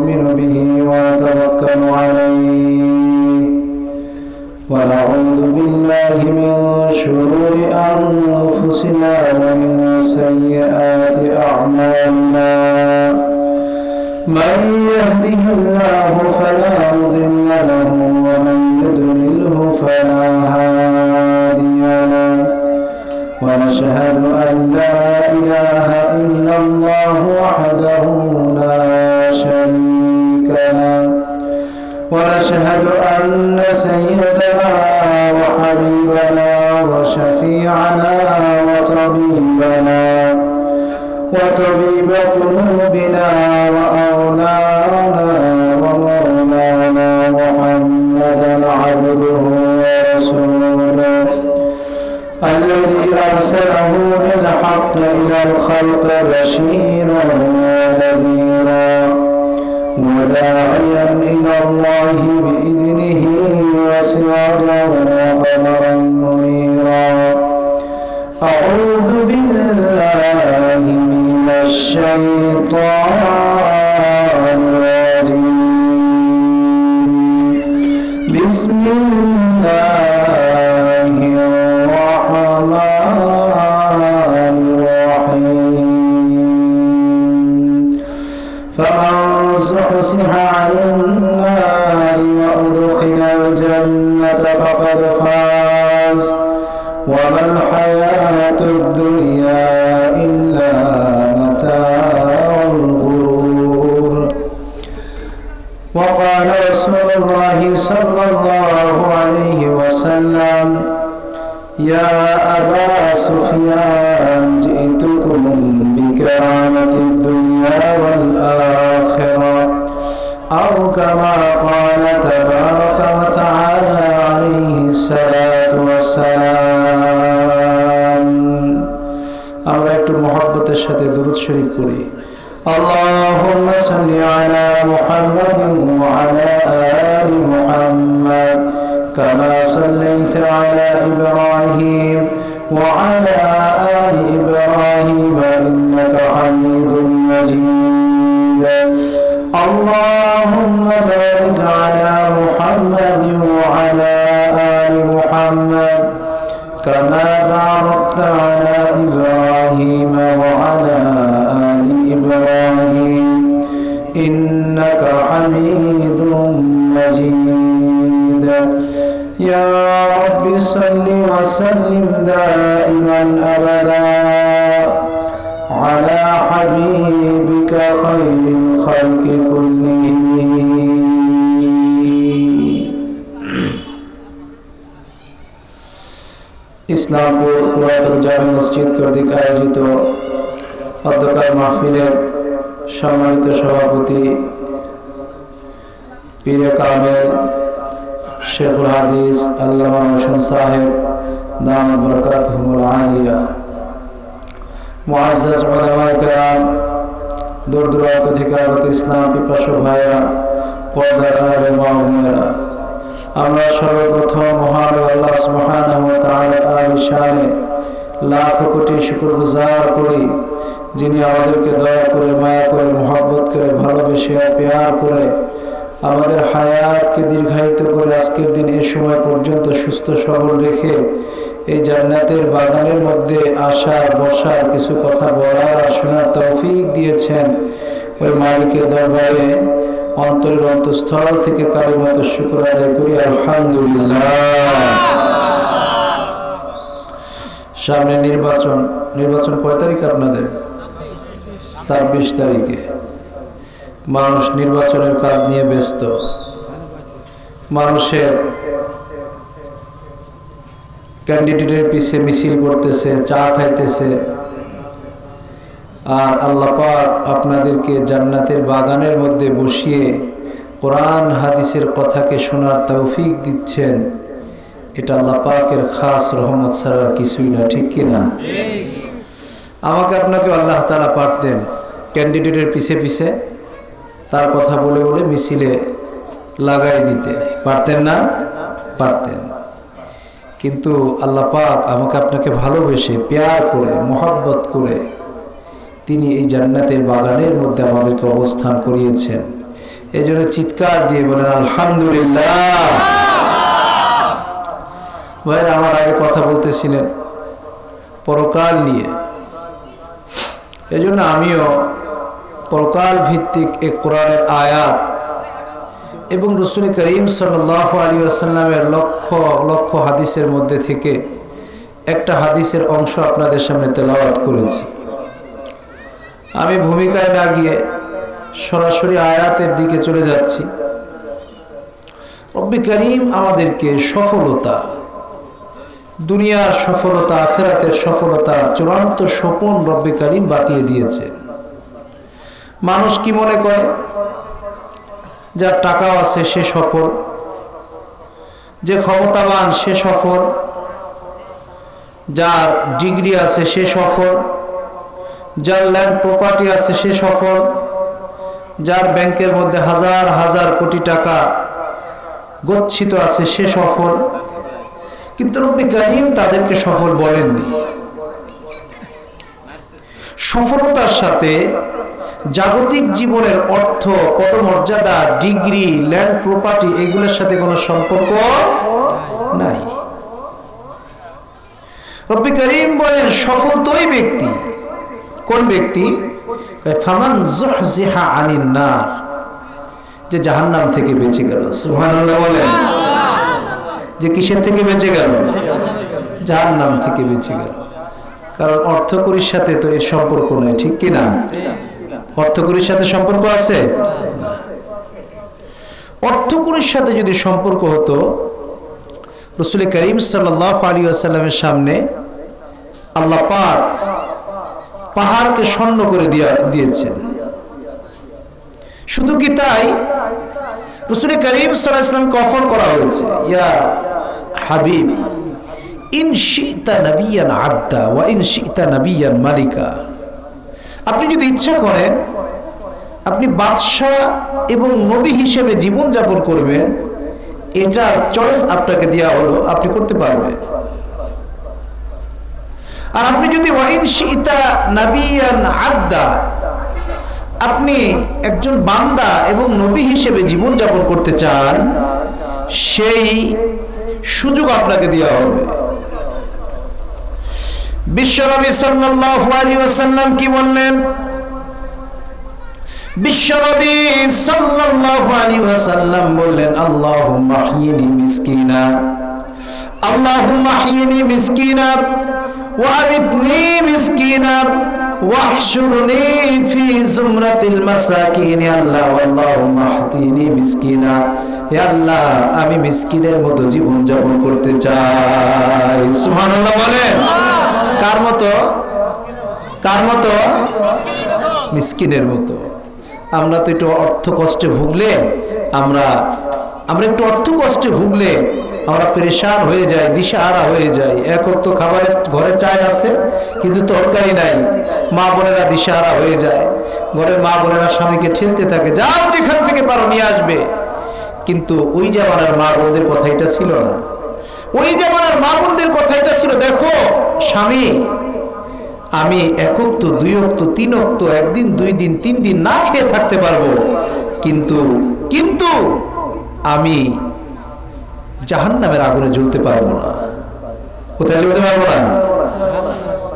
نؤمن به ونتوكل عليه ونعوذ بالله من شرور أنفسنا ومن سيئات أعمالنا من يهده الله فلا مضل له ومن يضلله فلا هادي له ونشهد أن لا إله إلا الله وحده لا شريك له ونشهد أن سيدنا وحبيبنا وشفيعنا وطبيب قلوبنا وأولانا ومولانا محمدا عبده ورسوله الذي أرسله بالحق إلى الخلق بشيرا ونذيرا وداعيا إلى الله بإذنه وسراجا وقمرا منيرا أعوذ بالله من الشيطان الرجيم بسم الله الرحمن الرحيم فمن زحزح عن النار وأدخل الجنة فقد فاز وما الحياة الدنيا إلا متاع الغرور وقال رسول الله صلى الله عليه وسلم يا أبا سفيان جئتكم بكرامة الدنيا والآخرة أو كما قال تبارك وتعالى عليه الصلاة والسلام আমরা একটু মহব্বতের সাথে দুরূদ শরীফ পড়ি اللهم صل على محمد وعلى آل محمد كما صليت على إبراهيم وعلى آل إبراهيم إنك حميد مجيد اللهم بارك على محمد وعلى آل محمد كما باركت على إبراهيم وعلى آل إبراهيم إنك حميد مجيد يا رب صل وسلم دائما أبدا على حبيبك خير الخلق كلهم ইসলামপুর পুরাতন জামে মসজিদ কর্তৃক আয়োজিত অধ্যকার মাহফিলের সম্মানিত সভাপতি পীরে কামেল শেখুল হাদিস আল্লামা হোসেন সাহেব দামাত বরকাতুহুল আলিয়া মুআজ্জাজ উলামায়ে কেরাম দূর দূরান্ত থেকে আগত ইসলাম পিপাসু ভাইরা পর্দার আড়ালে মা ও বোনেরা আমরা সর্বপ্রথম মহান আল্লাহ সুবহানাহু ওয়া তাআলার শানে লাখ কোটি শুকরগুজার করি যিনি আমাদেরকে দয়া করে মায়া করে মহব্বত করে ভালোবেসে প্যার করে আমাদের হায়াতকে দীর্ঘায়িত করে আজকের দিন এই সময় পর্যন্ত সুস্থ সবল রেখে এই জান্নাতের বাগানের মধ্যে আসার বসার কিছু কথা বলার আর শোনার তৌফিক দিয়েছেন ওই মালিকের দরবারে অন্তরের অন্তঃস্থল থেকে কালিমাত শুকর আদায় করি আলহামদুলিল্লাহ। সামনে নির্বাচন কয় তারিখ আপনাদের? 26 তারিখে। মানুষ নির্বাচনের কাজ নিয়ে ব্যস্ত, মানুষের ক্যান্ডিডেটের পিছে মিছিল করতেছে, চা খাইতেছে, আর আল্লাহ পাক আপনাদেরকে জান্নাতের বাগানের মধ্যে বসিয়ে কোরআন হাদিসের কথাকে শোনার তৌফিক দিচ্ছেন। এটা আল্লাহ পাকের খাস রহমত ছাড়া কিছুই না, ঠিক কিনা? আমাকে আপনাকে আল্লাহ তাআলা পাঠাতেন ক্যান্ডিডেটের পিছে পিছে তার কথা বলে বলে মিছিলে লাগাই দিতে, পারতেন না? পারতেন। কিন্তু আল্লাহ পাক আমাকে আপনাকে ভালোবেসে প্যার করে মহব্বত করে তিনি এই জান্নাতের বাগানের মধ্যে আমাদেরকে অবস্থান করিয়েছেন। এই জন্য চিৎকার দিয়ে বলেন আলহামদুলিল্লাহ। ভাইরা আমার আগে কথা বলতেছিলেন পরকাল নিয়ে, এই জন্য আমিও পরকাল ভিত্তিক এক কোরআনের আয়াত এবং রাসূল করিম সাল্লাল্লাহু আলাইহি ওয়াসাল্লামের লক্ষ লক্ষ হাদিসের মধ্যে থেকে একটা হাদিসের অংশ আপনাদের সামনে তেলাওয়াত করেছি। আমি ভূমিকায় না গিয়ে সরাসরি আয়াতের দিকে চলে যাচ্ছি। রব্বি করিম আমাদেরকে সফলতা, দুনিয়ার সফলতা, আখিরাতের সফলতা, চূড়ান্ত স্বপন রব্বি করিম বাতিয়ে দিয়েছেন। মানুষ কি মনে করে? যার টাকাও আছে সে সফল, যে ক্ষমতাবান সে সফল, যার ডিগ্রি আছে সে সফল, যার ল্যান্ড প্রপার্টি আছে সে সফল, যার ব্যাংকের মধ্যে হাজার হাজার কোটি টাকা গচ্ছিত আছে সে সফল। কিন্তু রব্বি করিম তাদেরকে সফল বলেননি। সফলতার সাথে জাগতিক জীবনের অর্থ, পদমর্যাদা, ডিগ্রি, ল্যান্ড প্রপার্টি এগুলোর সাথে কোনো সম্পর্ক নাই। রব্বি করিম বলেন সফল তো ওই ব্যক্তি। কোন ব্যক্তি? ফামান যুহজিহা আনিন নার, যে জাহান্নাম থেকে বেঁচে গেল। সুবহানাল্লাহ বলেন। যে কিসের থেকে বেঁচে গেল? জাহান্নাম থেকে বেঁচে গেল। কারণ অর্থকরীর সাথে তো এর সম্পর্ক নাই, ঠিক কি না? অর্থকরীর সাথে সম্পর্ক আছে? অর্থকরীর সাথে যদি সম্পর্ক হতো, রাসূল করিম সাল্লাল্লাহু আলাইহি ওয়াসাল্লামের সামনে আল্লাহ পাক পাহাড়কে স্বর্ণ করে দিয়েছেন। শুধু কি তাই, রাসূল করিম সাল্লাল্লাহু আলাইহি ওয়াসাল্লামকে অফার করা হয়েছে, ইয়া হাবিব ইন শি'তা নাবিয়ান আবদা ওয়া ইন শি'তা নাবিয়ান মালিকা। আপনি যদি ইচ্ছা করেন আপনি বাদশাহ এবং নবী হিসেবে জীবন যাপন করবেন, এটা চয়েস আপনাকে দেওয়া হলো, আপনি করতে পারবেন। আর আপনি যদি ওয়া ইন শি'তা নাবিয়ান আবদা, আপনি একজন বান্দা এবং নবী হিসেবে জীবন যাপন করতে চান, সেই সুযোগ আপনাকে দেওয়া হবে। বিশ্বনবী সাল্লাল্লাহু আলাইহি ওয়াসাল্লাম কি বললেন? বিশ্বনবী সাল্লাল্লাহু আলাইহি ওয়াসাল্লাম বললেন, আল্লাহুম্মা আহয়িনি মিসকিনা, আল্লাহুম্মা আহয়িনি মিসকিনা ওয়া আমিতনি মিসকিনা ওয়াহশুরনি ফি জুমরাতিল মাসাকিন। আল্লাহ আল্লাহুম্মা আহয়িনি মিসকিনা, হে আল্লাহ আমি মিসকিনের মতো জীবন যাপন করতে চাই। সুবহানাল্লাহ বলেন। কার মতো? কার মতো? মিসকিনের মতো। আমরা তো একটু অর্থ কষ্টে ভুগলে, আমরা একটু অর্থ কষ্টে ভুগলে আমরা পেরেশান হয়ে যাই, দিশাহারা হয়ে যাই। এক ওয়াক্ত খাবারের ঘরে চাল আছে কিন্তু তরকারি নাই, মা বোনেরা দিশাহারা হয়ে যায়। ঘরের মা বোনেরা স্বামীকে ঠেলতে থাকে, যাও যেখান থেকে পারো নিয়ে আসবে। কিন্তু ওই জামানার মা বোনদের কথা এটা ছিল না। ওই জামানার মা বোনদের কথা এটা ছিল, দেখো স্বামী, আমি এক ওয়াক্ত, দুই ওয়াক্ত, তিন ওয়াক্ত, একদিন, দুই দিন, তিন দিন না খেয়ে থাকতে পারবো, কিন্তু আমি জাহান্নামের আগুনে জ্বলতে পারবো না। কোথায় জ্বলতে পারবো না?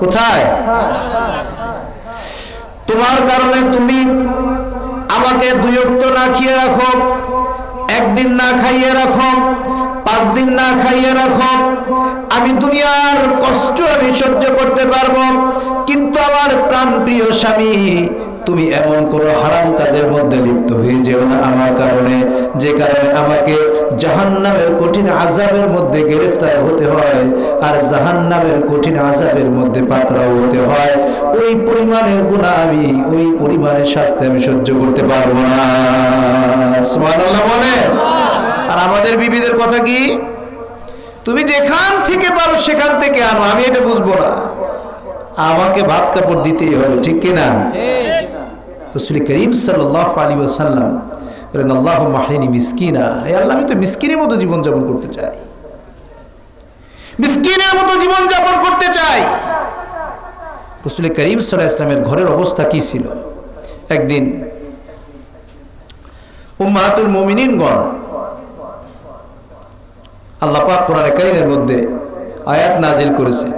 কোথায়? তোমার কারণে তুমি আমাকে দুই ওয়াক্ত না খেয়ে রাখো, একদিন না খাইয়ে রাখো, 5 দিন না খাইয়ে রাখো, আমি দুনিয়ার কষ্ট আমি সহ্য করতে পারবো, কিন্তু আমার প্রাণ প্রিয় স্বামী তুমি এমন কোন হারাম কাজের মধ্যে লিপ্ত হয়ে যেও না আমার কারণে, যে কারণে আমাকে জাহান্নামের কঠিন আযাবের মধ্যে গ্রেফতার হতে হয়, আর জাহান্নামের কঠিন আযাবের মধ্যে পাকড়াও হতে হয়। ওই পরিমাণের গুনাহ আমি, ওই পরিমাণের শাস্তি আমি সহ্য করতে পারবো না। সুবহানাল্লাহ বলে। আর আমাদের বিবিদের কথা কি? তুমি যেখান থেকে পারো সেখান থেকে আনো, আমি এটা বুঝবো না, আমাকে ভাত কাপড় দিতেই হবে, ঠিক কিনা? রাসূল করিম সাল্লাল্লাহু আলাইহি ওয়াসাল্লাম বলেন, আল্লাহুম্মা আহয়িনি মিসকিনা, হে আল্লাহ আমি তো মিসকিনের মতো জীবন যাপন করতে চাই, মিসকিনের মতো জীবন যাপন করতে চাই। রাসূল করিম সাল্লাল্লাহু আলাইহি ওয়াসাল্লামের ঘরের অবস্থা কি ছিল? একদিন উম্মাহাতুল মুমিনিনগণ, আল্লাহ পাক কোরআনে কারীমের মধ্যে আয়াত নাজিল করেছেন,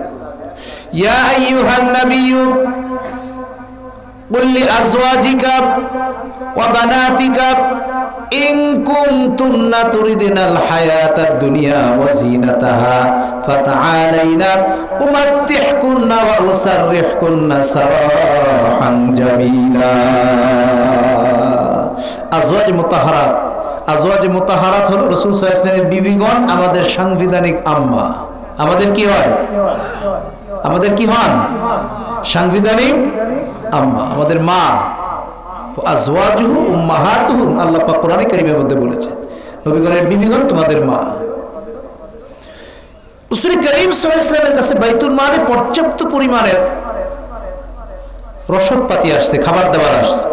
ইয়া আইয়ুহান নাবিয়্যু কুল লিআজওয়াজিকা ওয়া বানাতিকা ইন কুনতুন্না তুরিদুনাল হায়াতাদ দুনিয়া ওয়া যিনাতাহা ফাতাআলাইনা উমাত্তিহুকুন্না ওয়া উসাররিহুকুন্না সারাহান জামিলা। আজওয়াজ মুতাহহারাত, আজওয়াজ মুতাহহারাত হলো রাসূল সাল্লাল্লাহু আলাইহি ওয়াসাল্লামের বিবিগণ, আমাদের সাংবিধানিক আম্মা। আমাদের কি হয়? আমাদের কি হন? সাংবিধানিক আম্মা, আমাদের মা। আজওয়াজুহু উম্মাহাতুহুম, আল্লাহ পাক কোরআনে কারীমের মধ্যে বলেছেন নবীগণের বিবিগণ তোমাদের মা। রাসূল করিম সাল্লাল্লাহু আলাইহি ওয়াসাল্লামের কাছে বাইতুল মালে পর্যাপ্ত পরিমাণের রসদপাতি আসছে, খাবার দাবার আসছে।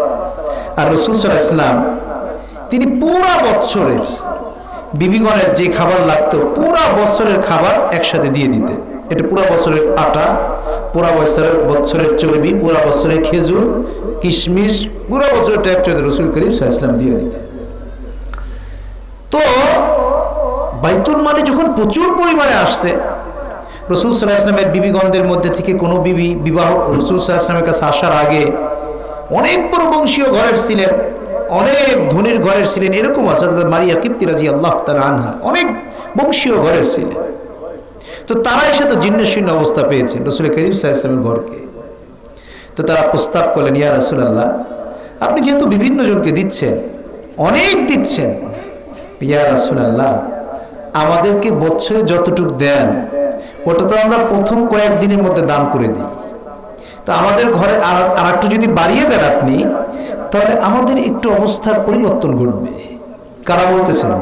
আর রাসূল সাল্লাল্লাহু আলাইহি ওয়াসাল্লাম তিনি পুরা বছরের বিবিগণের যে খাবার লাগতো পুরা বছরের খাবার একসাথে দিয়ে দিতেন। এটা পুরা বছরের আটা, পুরা বছরের চর্বি, পুরা বছরের খেজুর, কিশমিশ, পুরা বছরটা একসাথে রাসূল করিম সাল্লাল্লাহু আলাইহি ওয়াসাল্লাম দিয়ে দিতেন। তো বাইতুল মালে যখন প্রচুর পরিমাণে আসছে, রাসূল সাল্লাল্লাহু আলাইহি ওয়াসাল্লামের বিবিগণদের মধ্যে থেকে কোনো বিবি বিবাহ রাসূল সাল্লাল্লাহু আলাইহি ওয়াসাল্লামের কাছে আসার আগে অনেক বড় বংশীয় ঘরের ছিলেন, অনেক ধনীর ঘরের ছিলেন, এরকম আছে মারিয়া কিপ্তি রাদিয়াল্লাহু তাআলা আনহা অনেক বংশীয় ঘরের ছিলেন। তো তারা এসে তো জীর্ণশীর্ণ অবস্থা পেয়েছেন রাসূল করিম সাল্লাল্লাহু আলাইহি ওয়াসাল্লামের ঘরকে। তো তারা প্রস্তাব করলেন, ইয়া রাসূলুল্লাহ, আপনি যেহেতু বিভিন্ন জনকে দিচ্ছেন, অনেক দিচ্ছেন, ইয়া রাসূলুল্লাহ আমাদেরকে বছরে যতটুকু দেন ওটা তো আমরা প্রথম কয়েকদিনের মধ্যে দান করে দিই। তো আমাদের ঘরে আর একটু যদি বাড়িয়ে দেন আপনি, তাহলে আমাদের একটু অবস্থার পরিবর্তন ঘটবে। কারা বলতেছেন?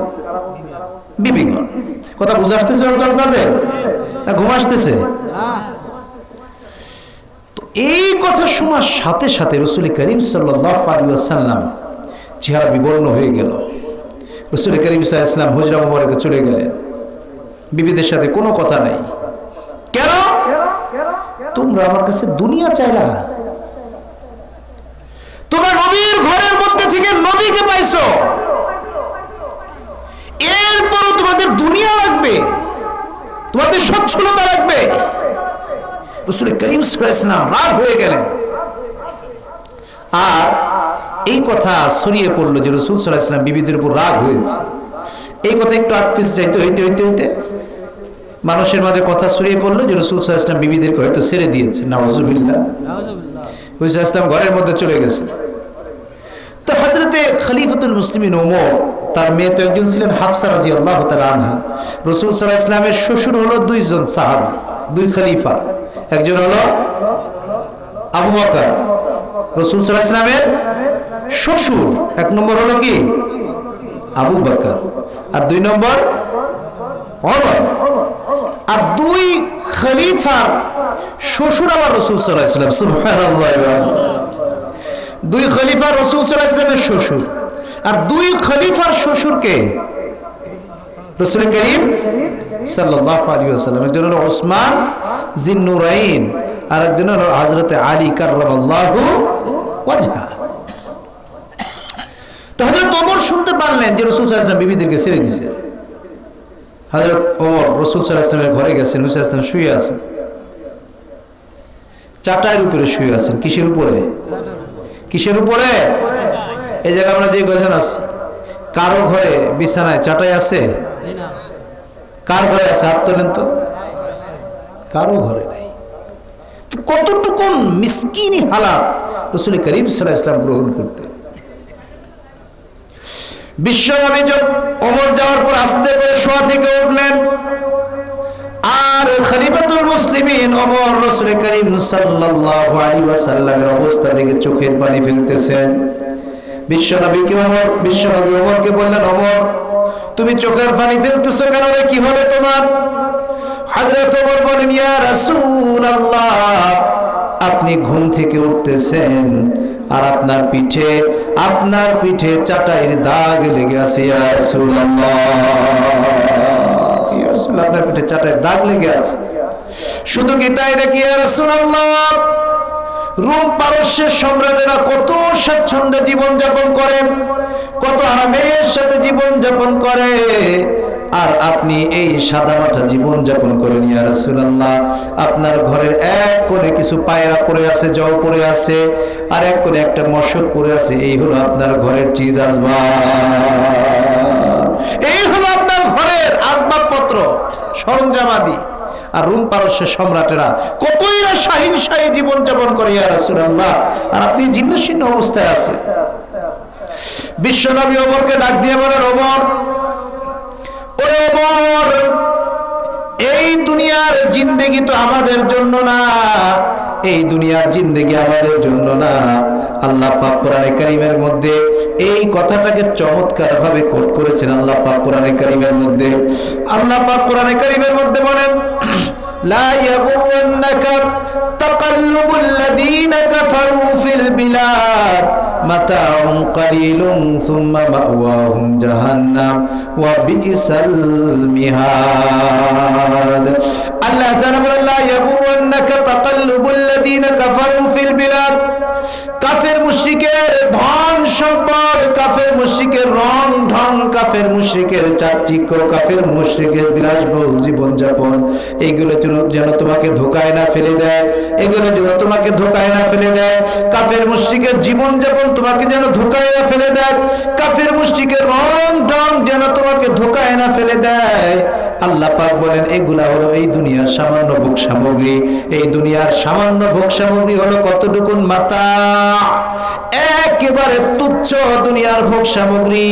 বিবিগণ। কথা বুঝে আসতেছে আপনাদের না ঘুম আসতেছে? তো এই কথা শোনার সাথে সাথে রাসূল করিম সাল্লাল্লাহু আলাইহি ওয়াসাল্লাম চেহারা বিবর্ণ হয়ে গেল। রাসূল করিম সাল্লাল্লাহু আলাইহি ওয়াসাল্লাম হুজরা মুবারকে চলে গেলেন, বিবিদের সাথে কোনো কথা নাই। কেন? তোমরা আমার কাছে দুনিয়া চাইলা, তোমরা নবীর ঘরের মধ্যে থেকে নবীকে পাইছো, এরপরও তোমাদের দুনিয়া লাগবে, তোমাদের সচ্ছলতা লাগবে। রাসূল করিম সাল্লাল্লাহু আলাইহি ওয়াসাল্লাম রাগ হয়ে গেলেন। আর এই কথা ছড়িয়ে পড়লো যে রাসূল সাল্লাল্লাহু আলাইহি ওয়াসাল্লাম বিবিদের উপর রাগ হয়েছে। এই কথা একটু আটপিস যাইতে হইতে হইতে হইতে মানুষের মাঝে কথা ছড়িয়ে পড়লো যে রাসূল সাল্লাল্লাহু আলাইহি ওয়াসাল্লাম বিবিদেরকে হয়তো ছেড়ে দিয়েছে। নাউযুবিল্লাহ। রাসূল ইসলাম ঘরের মধ্যে চলে গেছে। তো হযরতে খলিফাতুল মুসলিমিন ওমর, তার মেয়ে তো একজন ছিলেন হাফসা রাদিয়াল্লাহু তাআলা আনহা। রাসূল সাল্লাল্লাহু আলাইহি ওয়াসাল্লামের শ্বশুর হলো দুইজন সাহাবী, দুই খলিফা। একজন হলো আবু বকর, রাসূল সাল্লাল্লাহু আলাইহি ওয়াসাল্লামের শ্বশুর। এক নম্বর হলো কি? আবু বকর। আর দুই নম্বর ওমর। আর দুই খলিফার শ্বশুর আবার রাসূল সাল্লাল্লাহু আলাইহি ওয়াসাল্লাম। সুবহানাল্লাহ। দুই খলিফার রাসূল সাল্লাল্লাহু আলাইহি ওয়াসাল্লামের শ্বশুর। আর দুই খলিফার শ্বশুরকে রাসূল করিম সাল্লাল্লাহু আলাইহি ওয়াসাল্লাম। একজন হলো উসমান জিন্নুরাইন, আর একজন হলো হযরতে আলী কাররামাল্লাহু ওয়াজহা। তো হযরত ওমর শুনতে পারলেন যে রাসূল সাল্লাল্লাহু আলাইহি ওয়াসাল্লাম বিবিদেরকে ছেড়ে দিয়েছে। হযরত ওমর রাসূল সাল্লাল্লাহু আলাইহি ওয়াসাল্লামের ঘরে গেছেন, রাসূল সাল্লাল্লাহু আলাইহি ওয়াসাল্লাম শুয়ে আছেন, চাটাইয়ের উপরে শুয়ে আছেন। কিসের উপরে? কিসের উপরে? এই জায়গায় আমরা যে কয়জন আছি, কারো ঘরে বিছানায় চাটাই আছে? কার ঘরে আছে? হাত তোলেন তো। কারো ঘরে নাই। কতটুকু মিসকিনি হালাত রাসূল করিম সাল্লাল্লাহু আলাইহি ওয়াসাল্লাম গ্রহণ করতেন। বিশ্বনবী ওমর যাওয়ার পর আস্তে করে শোয়া থেকে উঠলেন, আর খলিফাতুল মুসলিমিন ওমর রাসূল করিম সাল্লাল্লাহু আলাইহি ওয়াসাল্লামের অবস্থা দেখে চোখের পানি ফেলতেছেন। বিশ্বনবী ওমরকে বললেন, ওমর তুমি চোখের পানি ফেলতেছো কেন রে? কি হলো তোমার? হযরত ওমর বলেন, ইয়া রাসূলুল্লাহ, আপনি ঘুম থেকে উঠতেছেন আর আপনার পিঠে চাটাইয়ের দাগ লেগে আছে। ইয়া রাসূলুল্লাহ, আপনার পিঠে চাটাইয়ের দাগ লেগে আছে। শুধু কি তাই নাকি? ইয়া রাসূলুল্লাহ, রোম পারস্যের সম্রাটেরা কত স্বাচ্ছন্দ্যে জীবন যাপন করেন, কত আরামের সাথে জীবন যাপন করে, আর আপনি এই সাদামাটা জীবন যাপন করেন। ইয়া রাসূলুল্লাহ, আপনার ঘরের এক কোণে কিছু পায়রা পড়ে আছে, জল পড়ে আছে, আর এক কোণে একটা মশক পড়ে আছে। এই হলো আপনার ঘরের চিজ আসবাব, এই হলো আপনার ঘরের আসবাবপত্র, সরঞ্জামাদি। আর রুম পারস্যের সম্রাটেরা কতই না শাহীন শাহী জীবন যাপন করে ইয়া রাসূলুল্লাহ, আর আপনি জীর্ণশীর্ণ অবস্থায় আছেন। বিশ্বনবী ওমরকে ডাক দিয়ে বলেন, ওমর, ওরে ওমর, এই দুনিয়ার জিন্দেগি তো আমাদের জন্য না, এই দুনিয়ার জিন্দেগি আমাদের জন্য না। আল্লাহ পাক কোরআনে কারীমের মধ্যে এই কথাটাকে চমৎকার ভাবে কোট করেছেন। আল্লাহ পাক কোরআনে কারীমের মধ্যে বলেন, লা ইয়াগুরন্নাকা তাকাল্লুবুল লাযীনা কাফারু ফিল বিলাদ মাতাউন কালিলুন সুম্মা মাওয়াহুম জাহান্নাম ওয়া বিইসাল মিহাদ। আল্লাহ তাআলা বলেন, লা ইয়াগুরন্নাকা তাকাল্লুবুল লাযীনা কাফারু ফিল বিলাদ। কাফের মুশরিকের ধন সম্পদ, কাফের মুশরিকের রং ঢং, কাফের মুশরিকের চাকচিক্য, কাফের মুশরিকের বিলাসবহুল জীবন যাপন, এইগুলো যেন তোমাকে ধোকায় না ফেলে দেয়, এগুলো যেন তোমাকে ধোকায় না ফেলে দেয়। কাফের মুশরিকের জীবন যাপন তোমাকে যেন ধোকায় না ফেলে দেয়, কাফের মুশরিকের রং ঢং যেন তোমাকে ধোকায় না ফেলে দেয়। আল্লাহ পাক বলেন, এগুলা হলো এই দুনিয়ার সামান্য ভোগ সামগ্রী। এই দুনিয়ার সামান্য ভোগ সামগ্রী হলো কতটুকুন? মাতা, একেবারে তুচ্ছ দুনিয়ার ভোগ সামগ্রী।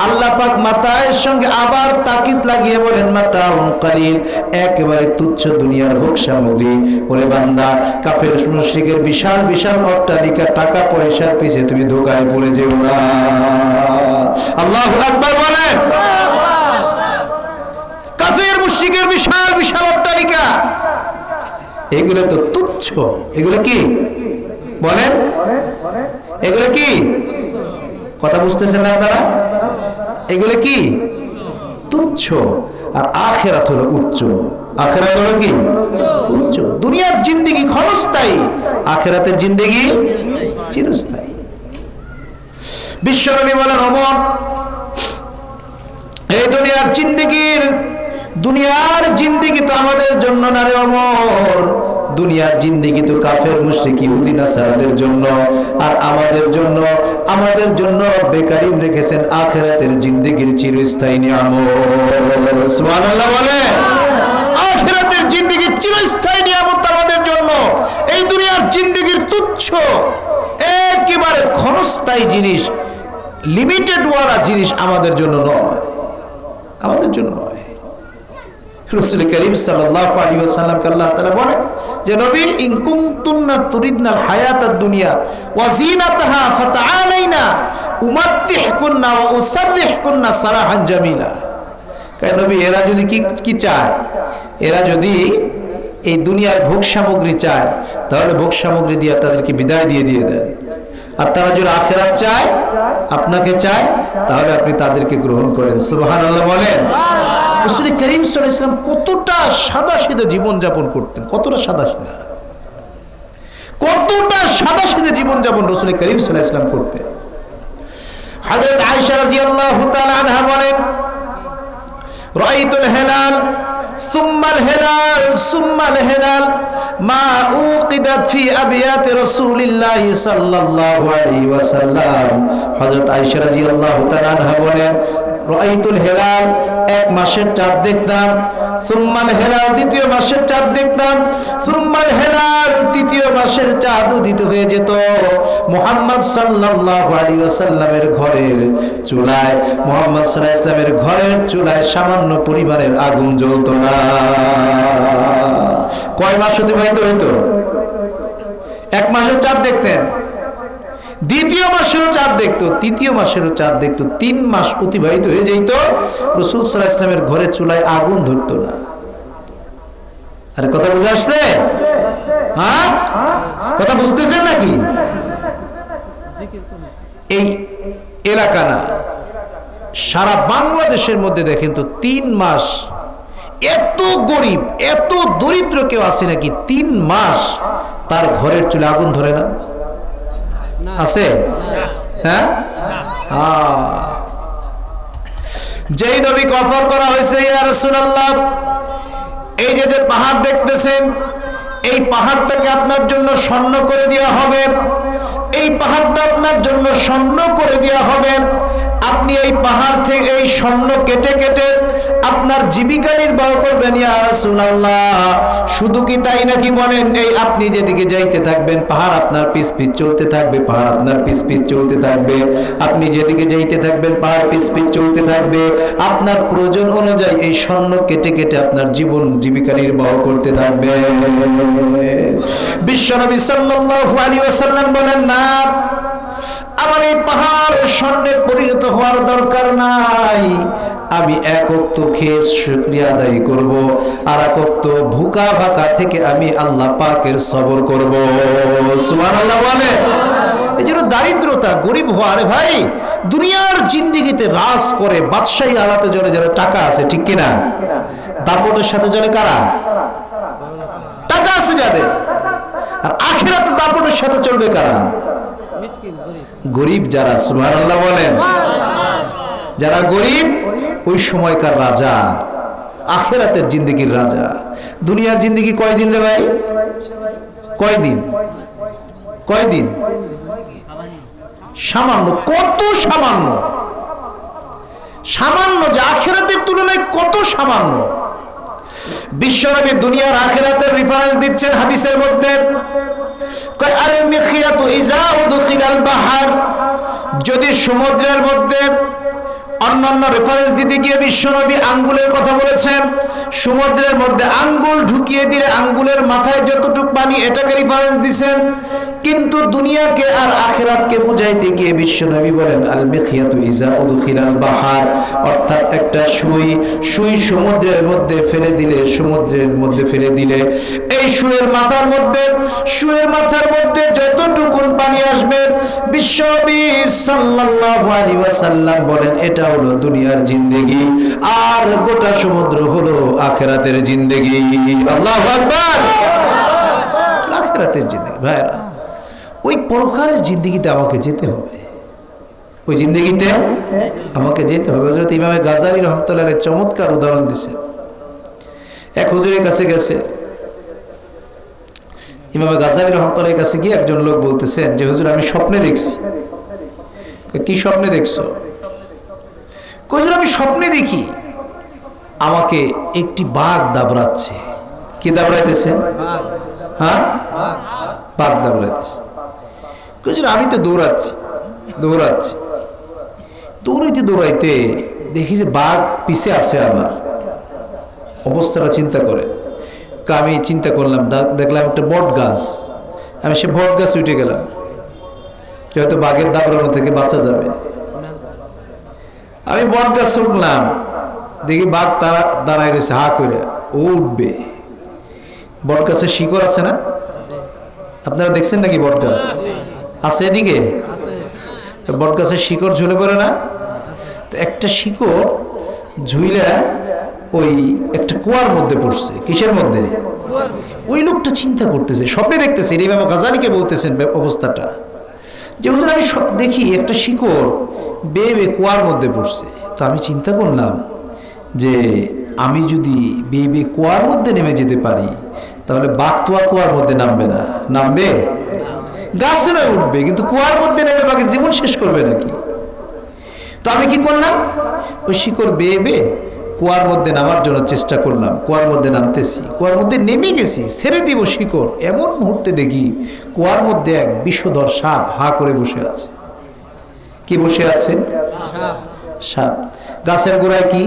আল্লাহ পাক মাতায়ের সঙ্গে আবার তাকিদ লাগিয়ে বলেন, মাতাউন কালিল, একেবারে তুচ্ছ দুনিয়ার ভোগ সামগ্রী। ওরে বান্দা, কাফের মুশরিকের বিশাল বিশাল অট্টালিকা, টাকা পয়সার পিছে তুমি ধোকায় পড়ে যেও না। আল্লাহু আকবার বলেন। কাফের মুশরিকের বিশাল বিশাল অট্টালিকা, এগুলো তো তুচ্ছ। এগুলো কি বলেন? এগুলো কি? কথা বুঝতেছেন না আপনারা? এগুলো কি? তুচ্ছ। আর আখিরাত হলো উচ্চ। আখিরাত হলো কি? উচ্চ। দুনিয়ার জিন্দেগি ক্ষণস্থায়ী, আখিরাতের জিন্দেগি চিরস্থায়ী। বিশ্বনবী বলেন, ওমর, এই দুনিয়ার জিন্দেগি তো আমাদের জন্য না রে ওমর। দুনিয়ার জিন্দেগি তো কাফের মুশরিক ইহুদি নাসারাদের জন্য, আর আমাদের জন্য রব্বে কারীম রেখেছেন আখিরাতের জিন্দেগির চিরস্থায়ী নিয়ামত। সুবহানাল্লাহ বলে। আখিরাতের জিন্দেগির চিরস্থায়ী নিয়ামত আমাদের জন্য। এই দুনিয়ার জিন্দেগির তুচ্ছ, একেবারে ক্ষণস্থায়ী জিনিস, লিমিটেড ওয়ালা জিনিস আমাদের জন্য নয়, আমাদের জন্য নয়। রাসূল করিম সাল্লাল্লাহু আলাইহি ওয়াসাল্লামকে আল্লাহ তাআলা বলেন যে, নবী, ইন কুনতুন্না তুরিদনাল হায়াতাদ দুনিয়া ওয়া যিনাতাহা ফাতাআলাইনা উমাত্তিহুকুন্না ওয়া উসাররিহুকুন্না সারাহান জামিলা। কারণ নবী, এরা যদি কি চায়, এরা যদি এই দুনিয়ার ভোগ সামগ্রী চায়, তাহলে ভোগ সামগ্রী দিয়ে তাদেরকে বিদায় দিয়ে দেন। আর তারা যদি আখিরাত চায়, আপনাকে চায়, তাহলে আপনি তাদেরকে গ্রহণ করেন। সুবহানাল্লাহ বলেন। রাসূল করিম সাল্লাল্লাহু আলাইহি ওয়াসাল্লাম কতটা সাদাসিধে জীবন যাপন করতেন, কতটা সাদাসিধে জীবন যাপন রাসূল করিম সাল্লাল্লাহু আলাইহি ওয়াসাল্লাম করতেন। হযরত আয়েশা রাদিয়াল্লাহু তাআলা আনহা বলেন, রাআইতুল হিলাল সুম্মাল হিলাল মা উকিদাত ফি আবিয়াতি রাসূলিল্লাহ সাল্লাল্লাহু আলাইহি ওয়াসাল্লাম। হযরত আয়েশা রাদিয়াল্লাহু তাআলা আনহা বলেন, রাআইতুল হিলাল, এক মাসের চাঁদ দেখতাম, সুম্মাল হিলাল, দ্বিতীয় মাসের চাঁদ দেখতাম, সুম্মাল হিলাল, তৃতীয় মাসের চাঁদ উদিত হয়ে যেত। মুহাম্মদ সাল্লাল্লাহু আলাইহি ওয়াসাল্লামের ঘরের চুলায়, মুহাম্মদ সাল্লাল্লাহু আলাইহি ওয়াসাল্লামের ঘরের চুলায় সামান্য পরিমাণের আগুন জ্বলতো না। কয় মাস অতিবাহিত হইতো? এক মাসের চাঁদ দেখতেন, দ্বিতীয় মাসেরও চাঁদ দেখতো, তৃতীয় মাসেরও চাঁদ দেখতো, 3 মাস অতিবাহিত হয়ে যেত, রাসূল সাল্লাল্লাহু আলাইহি ওয়াসাল্লামের ঘরের চুলায় আগুন ধরতো না। আরে কথা বুঝে আসছে? হ্যাঁ, কথা বুঝতেছেন নাকি? এই এলাকা না, সারা বাংলাদেশের মধ্যে দেখেন তো 3 মাস, এত গরিব, এত দরিদ্র কেউ আছে নাকি 3 মাস তার ঘরের চুলে আগুন ধরে না? আছে? হ্যাঁ, যেই নবীকে অফার করা হয়েছে, ইয়া রাসূলুল্লাহ, এই যে পাহাড় দেখতেছেন, এই পাহাড়টাকে আপনার জন্য স্বর্ণ করে দেওয়া হবে, এই পাহাড়টা আপনার জন্য স্বর্ণ করে দেওয়া হবে, আপনি এই পাহাড় থেকে এই স্বর্ণ কেটে কেটে আপনার জীবিকা নির্বাহ করবেন ইয়া রাসূলুল্লাহ। শুধু কি তাই নাকি বলেন, এই আপনি যেদিকে যাইতে থাকবেন পাহাড় আপনার পিছ পিছ চলতে থাকবে, পাহাড় আপনার পিছ পিছ চলতে থাকবে, আপনি যেদিকে যাইতে থাকবেন পাহাড় পিছ পিছ চলতে থাকবে, আপনার প্রয়োজন অনুযায়ী এই স্বর্ণ কেটে কেটে আপনার জীবন জীবিকা নির্বাহ করতে থাকবে। বিশ্বনবী সাল্লাল্লাহু আলাইহি ওয়াসাল্লাম বলেন, না, আমার এই পাহাড় স্বর্ণে পরিণত হওয়ার দরকার নাই, আমি এক ওয়াক্ত খেয়ে শুকরিয়া আদায় করব, আর এক ওয়াক্ত ভুকা ভাকা থেকে আমি আল্লাহ পাকের সবর করব। সুবহানাল্লাহ বলে। এই জন্য দারিদ্রতা, গরিব হওয়া, আরে ভাই দুনিয়ার জিন্দেগিতে রাজ করে বাদশাহী আলাতে জলে যারা টাকা আছে, ঠিক কিনা? দাপটের সাথে জলে কারা? টাকা আছে যাদের। আর আখিরাতে দাপটের সাথে চলবে কারা? গরিব যারা। সুবহানাল্লাহ বলেন। যারা গরিব ওই সময়কার রাজা, আখিরাতের জিন্দেগির রাজা। দুনিয়ার জিন্দেগি কয়দিন রে ভাই? কয়দিন? কয়দিন? সামান্য। কত সামান্য, সামান্য যে আখিরাতের তুলনায় কত সামান্য। বিশ্বনবী দুনিয়ার আখিরাতের রেফারেন্স দিচ্ছেন হাদিসের মধ্যে, কয় আল মিখিয়াতু ইজা উদখিলাল বাহার, যদি সমুদ্রের মধ্যে অন্যান্য রেফারেন্স দিতে গিয়ে বিশ্বনবী আঙ্গুলের কথা বলেছেন, সমুদ্রের মধ্যে আঙ্গুল ঢুকিয়ে দিলে আঙ্গুলের মাথায় যতটুকু পানি, এটাকে রেফারেন্স দিয়েছেন। কিন্তু দুনিয়াকে আর আখিরাতকে বুঝাইতে গিয়ে বিশ্বনবী বলেন আল মিখিয়াতু ইজা উদখিলাল বাহার, অর্থাৎ একটা সুই সমুদ্রের মধ্যে ফেলে দিলে, সমুদ্রের মধ্যে ফেলে দিলে এই সুয়ের মাথার মধ্যে যতটুকু পানি আসবে, বিশ্বনবী সাল্লাল্লাহু আলাইহি ওয়াসাল্লাম বলেন এটা হলো দুনিয়ার জিন্দেগি, আর গোটা সমুদ্র হলো আখিরাতের জিন্দেগি। আল্লাহু আকবার। আখিরাতের জিন্দেগি ভাইরা, ওই পরকালের জিন্দেগিতে আমাকে যেতে হবে, ওই জিন্দেগিতে আমাকে যেতে হবে। হযরত ইমাম গাজ্জালী রাহমাতুল্লাহ আলাইহি চমৎকার উদাহরণ দিয়েছেন। এক হুজুরের কাছে গেছে, ইমাম গাজ্জালী রাহমাতুল্লাহর কাছে গিয়ে একজন লোক বলতেছেন যে হুজুর আমি স্বপ্নে দেখছি। কি স্বপ্নে দেখছো? হুজুর আমি স্বপ্নে দেখি আমাকে একটি বাঘ দাবড়াচ্ছে। কি দাবড়াইতেছে? হ্যাঁ, বাঘ দাবড়াইতেছে। হুজুর আমি তো দৌড়াইতে দেখি যে বাঘ পিছে আছে আমার। অবস্থাটা চিন্তা করে, আমি চিন্তা করলাম, দেখলাম একটা বট গাছ, আমি সে বট গাছ উঠে গেলাম, হয়তো বাঘের দাবড়ানো থেকে বাঁচা যাবে। আমি বট গাছ উঠলাম, দেখি বাঘ তারা দাঁড়ায় রয়েছে হা করে, ও উঠবে। বট গাছের শিকড় আছে না? আপনারা দেখছেন নাকি বট গাছ আছে? এদিকে বট গাছের শিকড় ঝুলে পড়ে না? তো একটা শিকড় ঝুইলা ওই একটা কুয়ার মধ্যে পড়ছে। কিসের মধ্যে? ওই লোকটা চিন্তা করতেছে, স্বপ্নে দেখতেছে, ইমাম গাজ্জালীকে বলতেছেন অবস্থাটা, যে হুজুর আমি দেখি একটা শিকড় বেয়ে কুয়ার মধ্যে পড়ছে। তো আমি চিন্তা করলাম যে আমি যদি বেয়ে কুয়ার মধ্যে নেমে যেতে পারি, তাহলে বাঘ তো আর কুয়ার মধ্যে নামবে না। নামবে? গাছে নয় উঠবে, কিন্তু কুয়ার মধ্যে নেমে বাঘের জীবন শেষ করবে নাকি? তো আমি কি করলাম, ওই শিকড় বেয়ে কুয়ার মধ্যে নামার জন্য চেষ্টা করলাম। কুয়ার মধ্যে নামতেছি, কুয়ার মধ্যে নেমে গেছি, ছেড়ে দিব শিকড়, এমন মুহূর্তে দেখি কুয়ার মধ্যে এক বিষধর সাপ হা করে বসে আছে। কি বসে আছে? সাপ। গাছের গোড়ায় কি?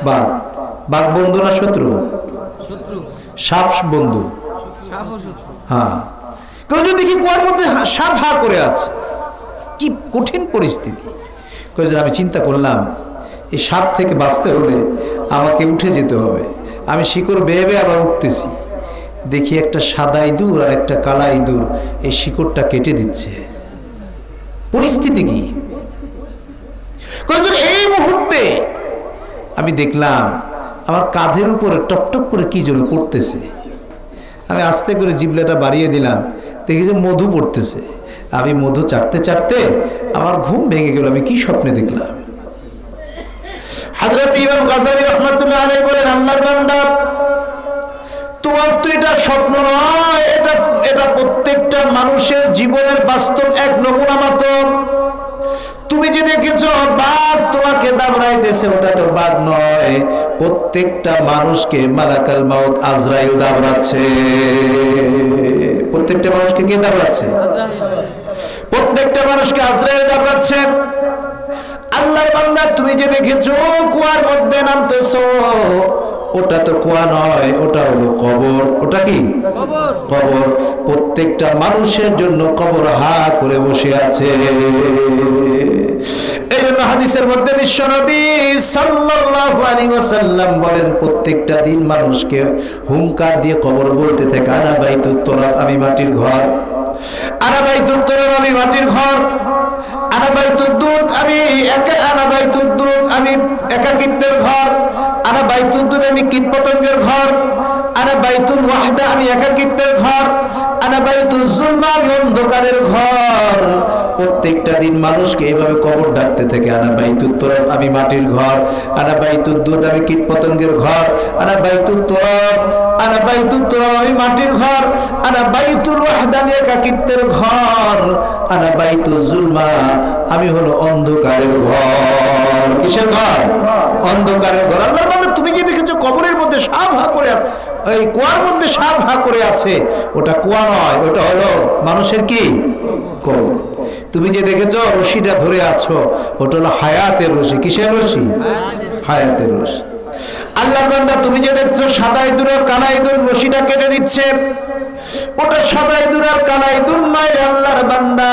বাঘ। বাঘ বন্ধু না শত্রু? সাপ বন্ধু। হ্যাঁ, কেউ দেখি কুয়ার মধ্যে সাপ হা করে আছে। কি কঠিন পরিস্থিতি। আমি চিন্তা করলাম এই সাপ থেকে বাঁচতে হলে আমাকে উঠে যেতে হবে। আমি শিকড় বেয়ে আবার উঠতেছি, দেখি একটা সাদা ইঁদুর আর একটা কালা ইঁদুর এই শিকড়টা কেটে দিচ্ছে। পরিস্থিতি কি? এই মুহূর্তে আমি দেখলাম আমার কাঁধের উপরে টকটক করে কি যেন পড়তেছে। আমি আস্তে করে জিবলাটা বাড়িয়ে দিলাম, দেখি যে মধু পড়তেছে। আমি মধু চাটতে চাটতে আমার ঘুম ভেঙে গেল, আমি কি স্বপ্নে দেখলাম। হযরত ইমাম গাজ্জালী রাহমাতুল্লাহ আলাইহি বলেন, আল্লাহর বান্দা, তোমার তো এটা স্বপ্ন নয়, এটা প্রত্যেকটা মানুষের জীবনের বাস্তব এক নমুনা মাত্র। তুমি যে দেখেছো বাঘ তোমাকে দাবড়াইতেছে, ওটা তো বাঘ নয়, প্রত্যেকটা মানুষকে মালাকাল মাউত আজরাইল দাবড়াচ্ছে। প্রত্যেকটা মানুষকে কে দাবড়াচ্ছে? প্রত্যেকটা মানুষকে আজরাইল দাবড়াচ্ছে। আল্লাহর বান্দা, তুমি যে দেখেছো কুয়ার মধ্যে নামতেছো, ওটা তো কুয়া নয়, ওটা হলো কবর। ওটা কি? কবর। প্রত্যেকটা মানুষের জন্য কবর হা করে বসে আছে। এই জন্য হাদিসের মধ্যে বিশ্বনবী সাল্লাল্লাহু আলাইহি ওয়াসাল্লাম বলেন, প্রত্যেকটা দিন মানুষকে হুঙ্কার দিয়ে কবর বলতে থাকে, আনা বাইতুত তুরাব, আমি মাটির ঘর। আনা বাইতুত তুরাব, আমি মাটির ঘর। আনা বাইতুদ দুদ, আমি একাকিত্বের ঘর। আনা বাইতুদ দুদ, আমি কীটপতঙ্গের ঘর। আনা বাইতুল ওয়াহদা, আমি একাকিত্বের ঘর। আনা বাইতুল যুলমা, আমি অন্ধকারের ঘর। প্রত্যেকটা দিন মানুষকে এভাবে কবর ডাকতে থাকে, আনা বাইতুত তুরাব, আমি মাটির ঘর। আনা বাইতুদ দুদ, আমি কীটপতঙ্গের ঘর। আনা বাইতুত তুরাব, আনা বাইতুত তুরাব, আমি মাটির ঘর। আনা বাইতুল ওয়াহদা, আমি একাকিত্বের ঘর। আনা বাইতুল যুলমা, আমি হলো অন্ধকারের ঘর। কিসের ঘর? অন্ধকারের ঘর। আল্লাহর বান্দা, তুমি যে দেখেছো কবরের মধ্যে সাপ হা করে আছে, এই কুয়ার মধ্যে সাপ হা করে আছে, ওটা কুয়া নয়, ওটা হলো মানুষের কি? কবর। তুমি যে দেখেছো রশিটা ধরে আছো, ওটা হলো হায়াতের রশি। কিসের রশি? হায়াতের রশি। আল্লাহর বান্দা, তুমি যে দেখছো সাদা ইঁদুর আর কালা ইঁদুর রশিটা কেটে দিচ্ছে, ওটা সাদা ইঁদুর আর কালা ইঁদুর নয় রে আল্লাহর বান্দা,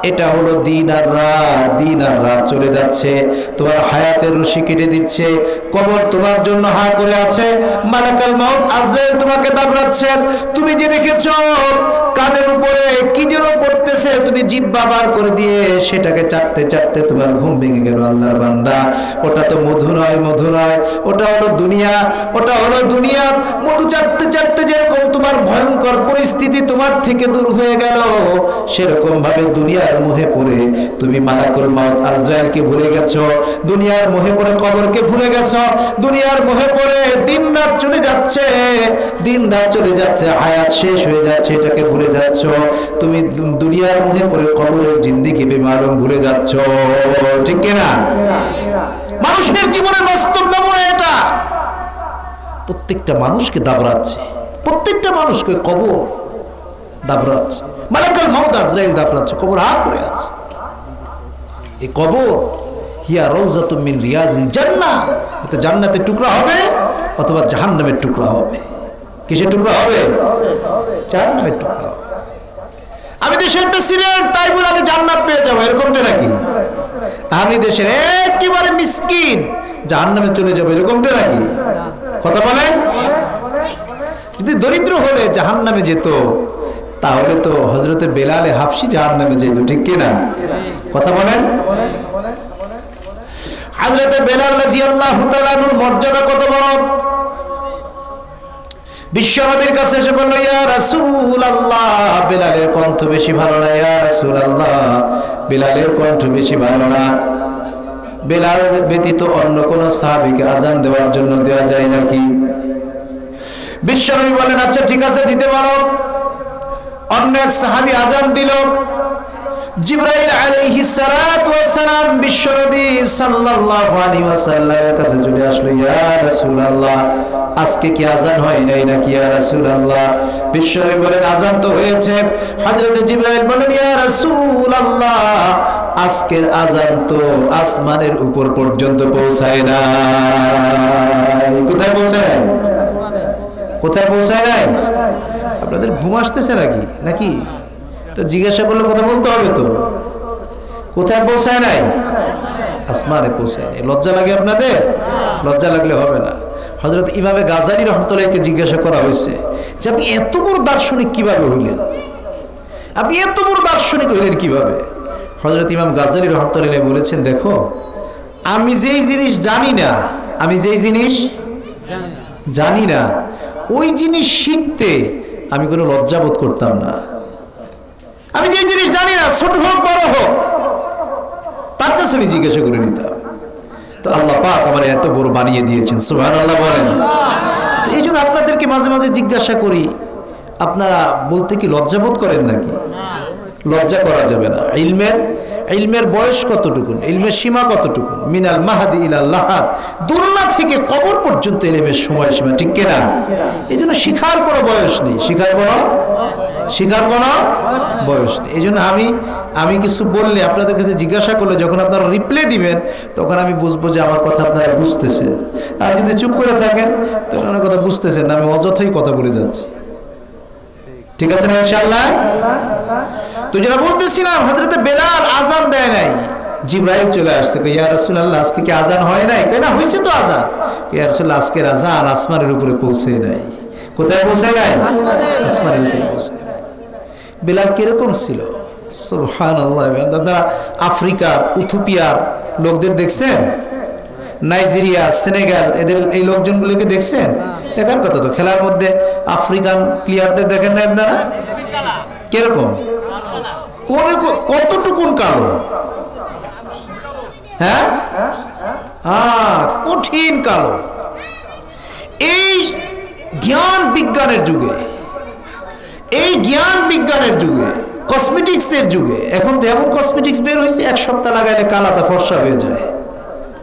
এটা হলো দিন আর রাত। দিন আর রাত চলে যাচ্ছে, তোমার হায়াতের রশি কেটে দিচ্ছে। কবর তোমার জন্য হা করে আছে, মালাকাল মাউত আজরাইল তোমাকে দাবড়াচ্ছে। তুমি যে দেখেছো কানের উপরে কি যেন পড়তেছে, তুমি জিহ্বা বার করে দিয়ে সেটাকে চাটতে চাটতে তোমার ঘুম ভেঙে গেল। আল্লাহর বান্দা, ওটা তো মধু নয়, মধু নয়, ওটা হলো দুনিয়া। ওটা হলো দুনিয়া। মধু চাটতে চাটতে যেরকম তোমার ভয়ঙ্কর পরিস্থিতি তোমার থেকে দূর হয়ে গেল, সেরকম ভাবে দুনিয়ার মোহে পড়ে তুমি মালাকুল মাউত আজরাইলকে ভুলে গেছো। দুনিয়ার মোহে পড়ে কবরকে ভুলে গেছো। দুনিয়ার মোহে পড়ে দিন রাত চলে যাচ্ছে, দিন রাত চলে যাচ্ছে, হায়াত শেষ হয়ে যাচ্ছে, এটাকে ভুলে যাচ্ছ। তুমি দুনিয়ার মোহে পড়ে কবরের জিন্দেগি বেমালুম ভুলে যাচ্ছ। ঠিক কিনা? মানুষের জীবনের বাস্তব নমুনা এটা। প্রত্যেকটা মানুষকে দাবড়াচ্ছে, প্রত্যেকটা মানুষকে কবর দাবড়াচ্ছে, মালাকুল মাউত আজরাইল দাবড়াচ্ছে, কবর হা করে আছে। এই কবর হিয়া রাউযাতুম মিন রিয়াজিল জান্নাহ, এটা জান্নাতের টুকরা হবে অথবা জাহান্নামের টুকরা হবে। কিসের টুকরা হবে? জাহান্নামের টুকরা হবে। আমি দেশের প্রেসিডেন্ট, তাই বলে আমি জান্নাত পেয়ে যাবো, এরকমটা নাকি? আমি দেশের একেবারে মিসকিন, জাহান্নামে চলে যাবো, এরকমটা নাকি? কথা বলেন। যদি দরিদ্র হলে জাহান্নামে যেত, তাহলে তো হযরতে বেলালে হাফসি জাহান্নামে যেত। ঠিক কিনা? কথা বলেন। হযরতে বেলাল রাদিয়াল্লাহু তাআলা আনহুর মর্যাদা কত বড়! বিশ্বনবীর কাছে এসে বলল, ইয়া রাসূলুল্লাহ, বেলালের কণ্ঠ বেশি ভালো না। ইয়া রাসূলুল্লাহ, বেলালের কণ্ঠ বেশি ভালো না। বেলাল ব্যতীত অন্য কোন সাহাবীকে আজান দেওয়ার জন্য দেওয়া যায় নাকি? বিশ্বনবী বলেন, আচ্ছা ঠিক আছে, দিতে পারো। অন্য এক সাহাবী আজান দিল। জিবরাইল আলাইহিস সালাতু ওয়াস সালাম বিশ্বনবী সাল্লাল্লাহু আলাইহি ওয়াসাল্লামের কাছে চলে আসলো। ইয়া রাসূলুল্লাহ, আজকে কি আজান হয় নাই নাকি? ইয়া রাসূলুল্লাহ, বিশ্বনবী বলেন, আজান তো হয়েছে। হযরত জিবরাইল বলেন, ইয়া রাসূলুল্লাহ, আজকের আজান তো আসমানের উপর পর্যন্ত পৌঁছায় না। কোথায় পৌঁছায়? কোথায় পৌঁছায় নাই? আপনাদের ঘুম আসতেছে নাকি? তো জিজ্ঞাসা করলে কথা বলতে হবে তো। কোথায় পৌঁছায় নাই? আসমানে পৌঁছায় নাই। লজ্জা লাগে আপনাদের? লজ্জা লাগলে হবে না। হযরত ইমামে গাজ্জালী রাহমাতুল্লাহকে জিজ্ঞাসা করা হয়েছে যে আপনি এত বড় দার্শনিক কিভাবে হইলেন? আপনি এত বড় দার্শনিক হইলেন কিভাবে? হযরত ইমাম গাজ্জালী রাহমাতুল্লাহ বলেছেন, দেখো, আমি যেই জিনিস জানি না, জানি না, ওই জিনিস শিখতে আমি কোনো লজ্জা বোধ করতাম না। আমি যে জিনিস জানি না, ছোট হোক বড় হোক, তার কাছে আমি জিজ্ঞাসা করে নিতাম। তো আল্লাহ পাক আমার এত বড় বানিয়ে দিয়েছেন, সুবহানাল্লাহ বলেন। তো এই জন্য আপনাদেরকে মাঝে মাঝে জিজ্ঞাসা করি, আপনারা বলতে কি লজ্জাবোধ করেন নাকি? লজ্জা করা যাবে না। ইলমের বয়স কতটুকুন, ইলমের সীমা কতটুকুন? মিনাল মাহাদি ইলাল লাহাদ, দুনিয়া থেকে কবর পর্যন্ত ইলমের সময়সীমা, ঠিক কিনা? এই জন্য শিখার কোনো বয়স নেই, শিখার কোনো বয়স নেই। এই জন্য আমি কিছু বললে, আপনাদের কাছে জিজ্ঞাসা করলে, যখন আপনারা রিপ্লাই দিবেন, তখন আমি বুঝবো যে আমার কথা আপনারা বুঝতেছেন। আর যদি চুপ করে থাকেন, তখন আমার কথা বুঝতেছেন না, আমি অযথাই কথা বলে যাচ্ছি। ঠিক আছে না ইনশাআল্লাহ? তো যেটা বলতেছিলাম, হযরতে বেলাল আযান দেয় নাই, জিবরাইল চলে আসছে, ইয়া রাসূলুল্লাহ আজকে কি আযান হয় নাই? কই না, হইছে তো আযান। ইয়া রাসূলুল্লাহ আজকের আযান আসমানের উপরে পৌঁছে নাই। কোথায় পৌঁছে নাই? আসমানের উপরে পৌঁছে নাই। বেলাল কিরকম ছিল? সুবহানাল্লাহ। আপনারা আফ্রিকার, ইথিওপিয়ার লোকদের দেখছেন? নাইজেরিয়া, সেনেগাল, এদের এই লোকজনগুলোকে দেখছেন? দেখার কথা তো। খেলার মধ্যে আফ্রিকান প্লেয়ারদের দেখেন না আপনারা? কিরকম, কতটুকুন কালো? হ্যাঁ, কঠিন কালো। এই জ্ঞান বিজ্ঞানের যুগে, কসমেটিক্সের যুগে, এখন তো এমন কসমেটিক্স বের হয়েছে, এক সপ্তাহ লাগাইলে কালাটা ফর্সা হয়ে যায়,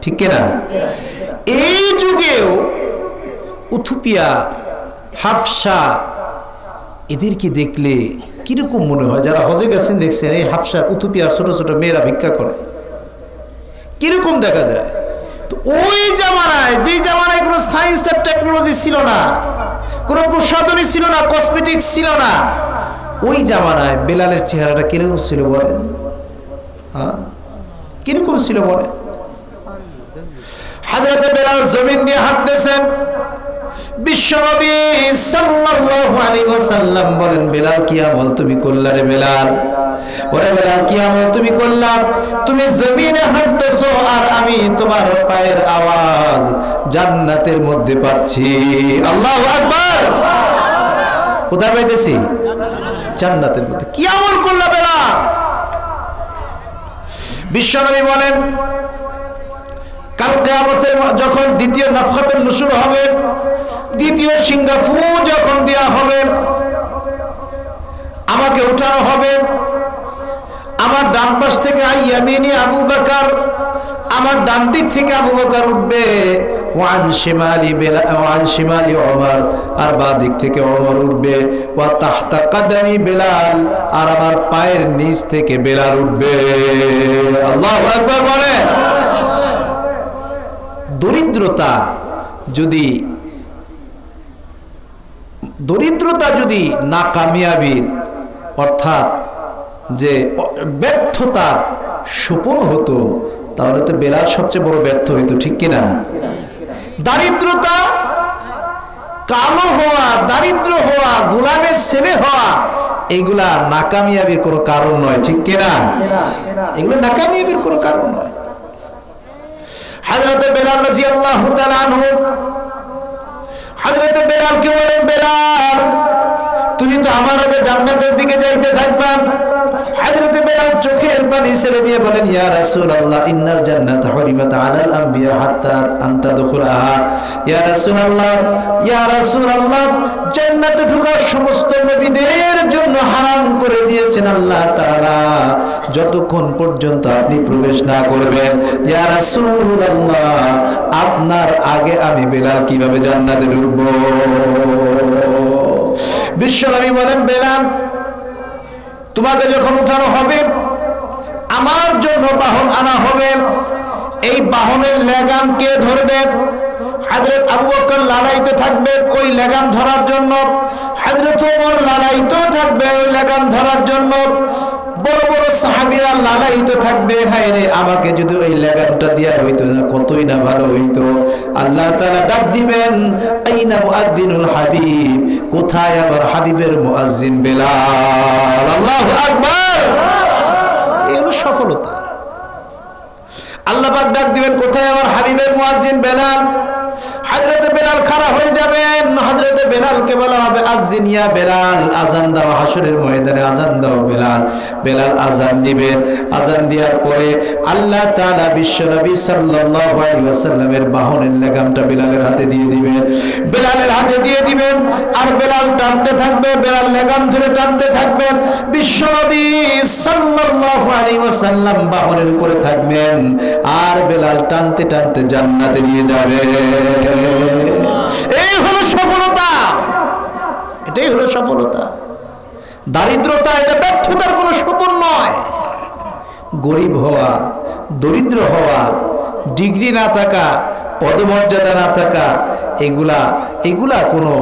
ঠিক কিনা? এই যুগেও ইথিওপিয়া, হাবশা, এদেরকে দেখলে কিরকম মনে হয়? যারা হজে গেছেন দেখছেন, এই হাবশা, ইথিওপিয়ার ছোট ছোট মেয়েরা ভিক্ষা করে, কিরকম দেখা যায়। তো ওই জামানায়, যে জামানায় কোনো সায়েন্স আর টেকনোলজি ছিল না, কোনো প্রসাধনী ছিল না, কসমেটিক্স ছিল না, ওই জামানায় বেলালের চেহারাটা কিরকম ছিল বলেন? কিরকম ছিল বলেন? হযরত বেলাল জমিন দিয়ে হাঁটতেছেন, বিশ্বনবী সাল্লাল্লাহু আলাইহি ওয়াসাল্লাম বলেন, বেলাল কি আমল তুমি করলা রে বেলাল? ওরে বেলাল কি আমল তুমি করলা? তুমি জমিনে হাঁটতেছো আর আমি তোমার পায়ের আওয়াজ জান্নাতের মধ্যে পাচ্ছি। আল্লাহু আকবার। কোথায় পাইতেছি? জান্নাতের মধ্যে। কি আমল করলা বেলাল? বিশ্বনবী বলেন, কাল কিয়ামতের যখন দ্বিতীয় নাফখাতুন নুশুর হবে, দ্বিতীয় সিঙ্গাফু যখন দেয়া হবে, আমাকে উঠানো হবে। আমার ডান পাশ থেকে ইয়ামিনি আবু বকর, আমার ডান দিক থেকে আবু বকর উঠবে, ওয়ান শিমালি ওমর, আর বাঁ দিক থেকে ওমর উঠবে, ওয়া তাহতা কদমি বেলাল, আর আমার পায়ের নিচ থেকে বেলাল উঠবে। আল্লাহু আকবার বলে। দরিদ্রতা যদি নাকামিয়াবির, অর্থাৎ যে ব্যর্থতার সুফল হতো, তাহলে তো বেলাল সবচেয়ে বড় ব্যর্থ হইতো, ঠিক কিনা? দারিদ্রতা, কালো হওয়া, দারিদ্র হওয়া, গোলামের ছেলে হওয়া, এগুলা নাকামিয়াবির কোনো কারণ নয়, ঠিক কিনা? এগুলো নাকামিয়াবির কোনো কারণ নয়। হযরত বেলাল রাদিয়াল্লাহু তাআলা আনহু, হযরত বেলালকে বলেন, বেলাল তুমি তো আমার আগে জান্নাতের দিকে যাইতে থাকবা। হযরত বেলাল চোখের পানি ছেড়ে দিয়ে বলেন, ইয়া রাসূলুল্লাহ ইন্নাল জান্নাতা হুরিমাত আলাল আমবিয়া হাত্তা আনতা দুখুলাহা। ইয়া রাসূলুল্লাহ জান্নাতে ঢোকার সমস্ত নবীদের জন্য হারাম করে দিয়েছেন আল্লাহ তাআলা, যতক্ষণ পর্যন্ত আপনি প্রবেশ না করবেন। ইয়া রাসূলুল্লাহ আপনার আগে আমি বেলাল কিভাবে জান্নাতে ঢুকবো? বিশ্বনবী বলেন, বেলাল তোমাকে যখন উঠানো হবে, আমার জন্য বাহন আনা হবে, এই বাহনের লাগাম কে ধরবে? হযরত আবু বকর লালাইতে থাকবে ওই লাগাম ধরার জন্য, হযরত ওমর লালাইতে থাকবে ওই লাগাম ধরার জন্য, বড় বড় সাহাবীরা লালাইতে থাকবে, হায় রে আমাকে যদি ওই লাগামটা দেয়া হইতো না কতই না ভালো হইতো। আল্লাহ তাআলা ডাক দিবেন, আইনা মুআদ্দিনুল হাবিব, কোথায় আমার হাবিবের মুয়াজ্জিন বেলাল? আল্লাহু আকবার। এই হলো সফলতা। আল্লাহ পাক ডাক দিবেন, কোথায় আমার হাবিবের মুয়াজ্জিন বেলাল? হযরতে বেলাল খাড়া হয়ে যাবেন, হযরতে বেলালকে বলা হবে আযিন ইয়া বেলাল, আযান দাও, হাসরের ময়দানে আযান দাও বেলাল। বেলাল আযান দিবেন, আযান দেওয়ার পরে আল্লাহ তাআলা বিশ্বনবী সাল্লাল্লাহু আলাইহি ওয়াসাল্লামের বাহনের লাগামটা বেলালের হাতে দিয়ে দিবেন, বেলালের হাতে দিয়ে দিবেন। আর বেলাল টানতে থাকবে, বেলাল লাগাম ধরে টানতে থাকবে, বিশ্বনবী সাল্লাল্লাহু আলাইহি ওয়াসাল্লাম বাহনের উপরে থাকবেন, আর বেলাল টানতে টানতে জান্নাতে নিয়ে যাবে। এই হলো সফলতা, এটাই হলো সফলতা। দারিদ্রতা এটা ব্যর্থতার কোনো সফল নয়। গরিব হওয়া, দরিদ্র হওয়া, ডিগ্রি না থাকা, পদমর্যাদা না থাকা, এগুলা কোনো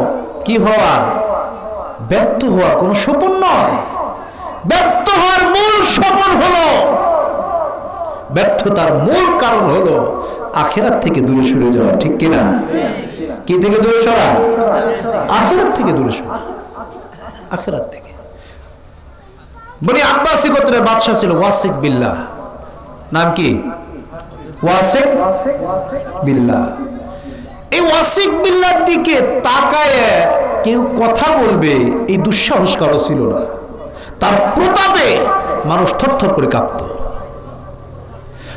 কি হওয়া, ব্যর্থ হওয়া কোনো সফল নয়। ব্যর্থ হওয়ার মূল সফল হলো, ব্যর্থতার মূল কারণ হলো আখিরাত থেকে দূরে সরে যাওয়া। ঠিক কিনা? কি থেকে দূরে সরা? আখিরাত থেকে দূরে সরা, আখিরাত থেকে। বনি আব্বাসী গোত্রের বাদশা ছিল ওয়াসিক বিল্লাহ। নাম কি? ওয়াসিক বিল্লাহ। এই ওয়াসিক বিল্লাহর দিকে তাকায় কেউ কথা বলবে এই দুঃসাহস কারো ছিল না। তার প্রতাপে মানুষ থরথর করে কাঁপত,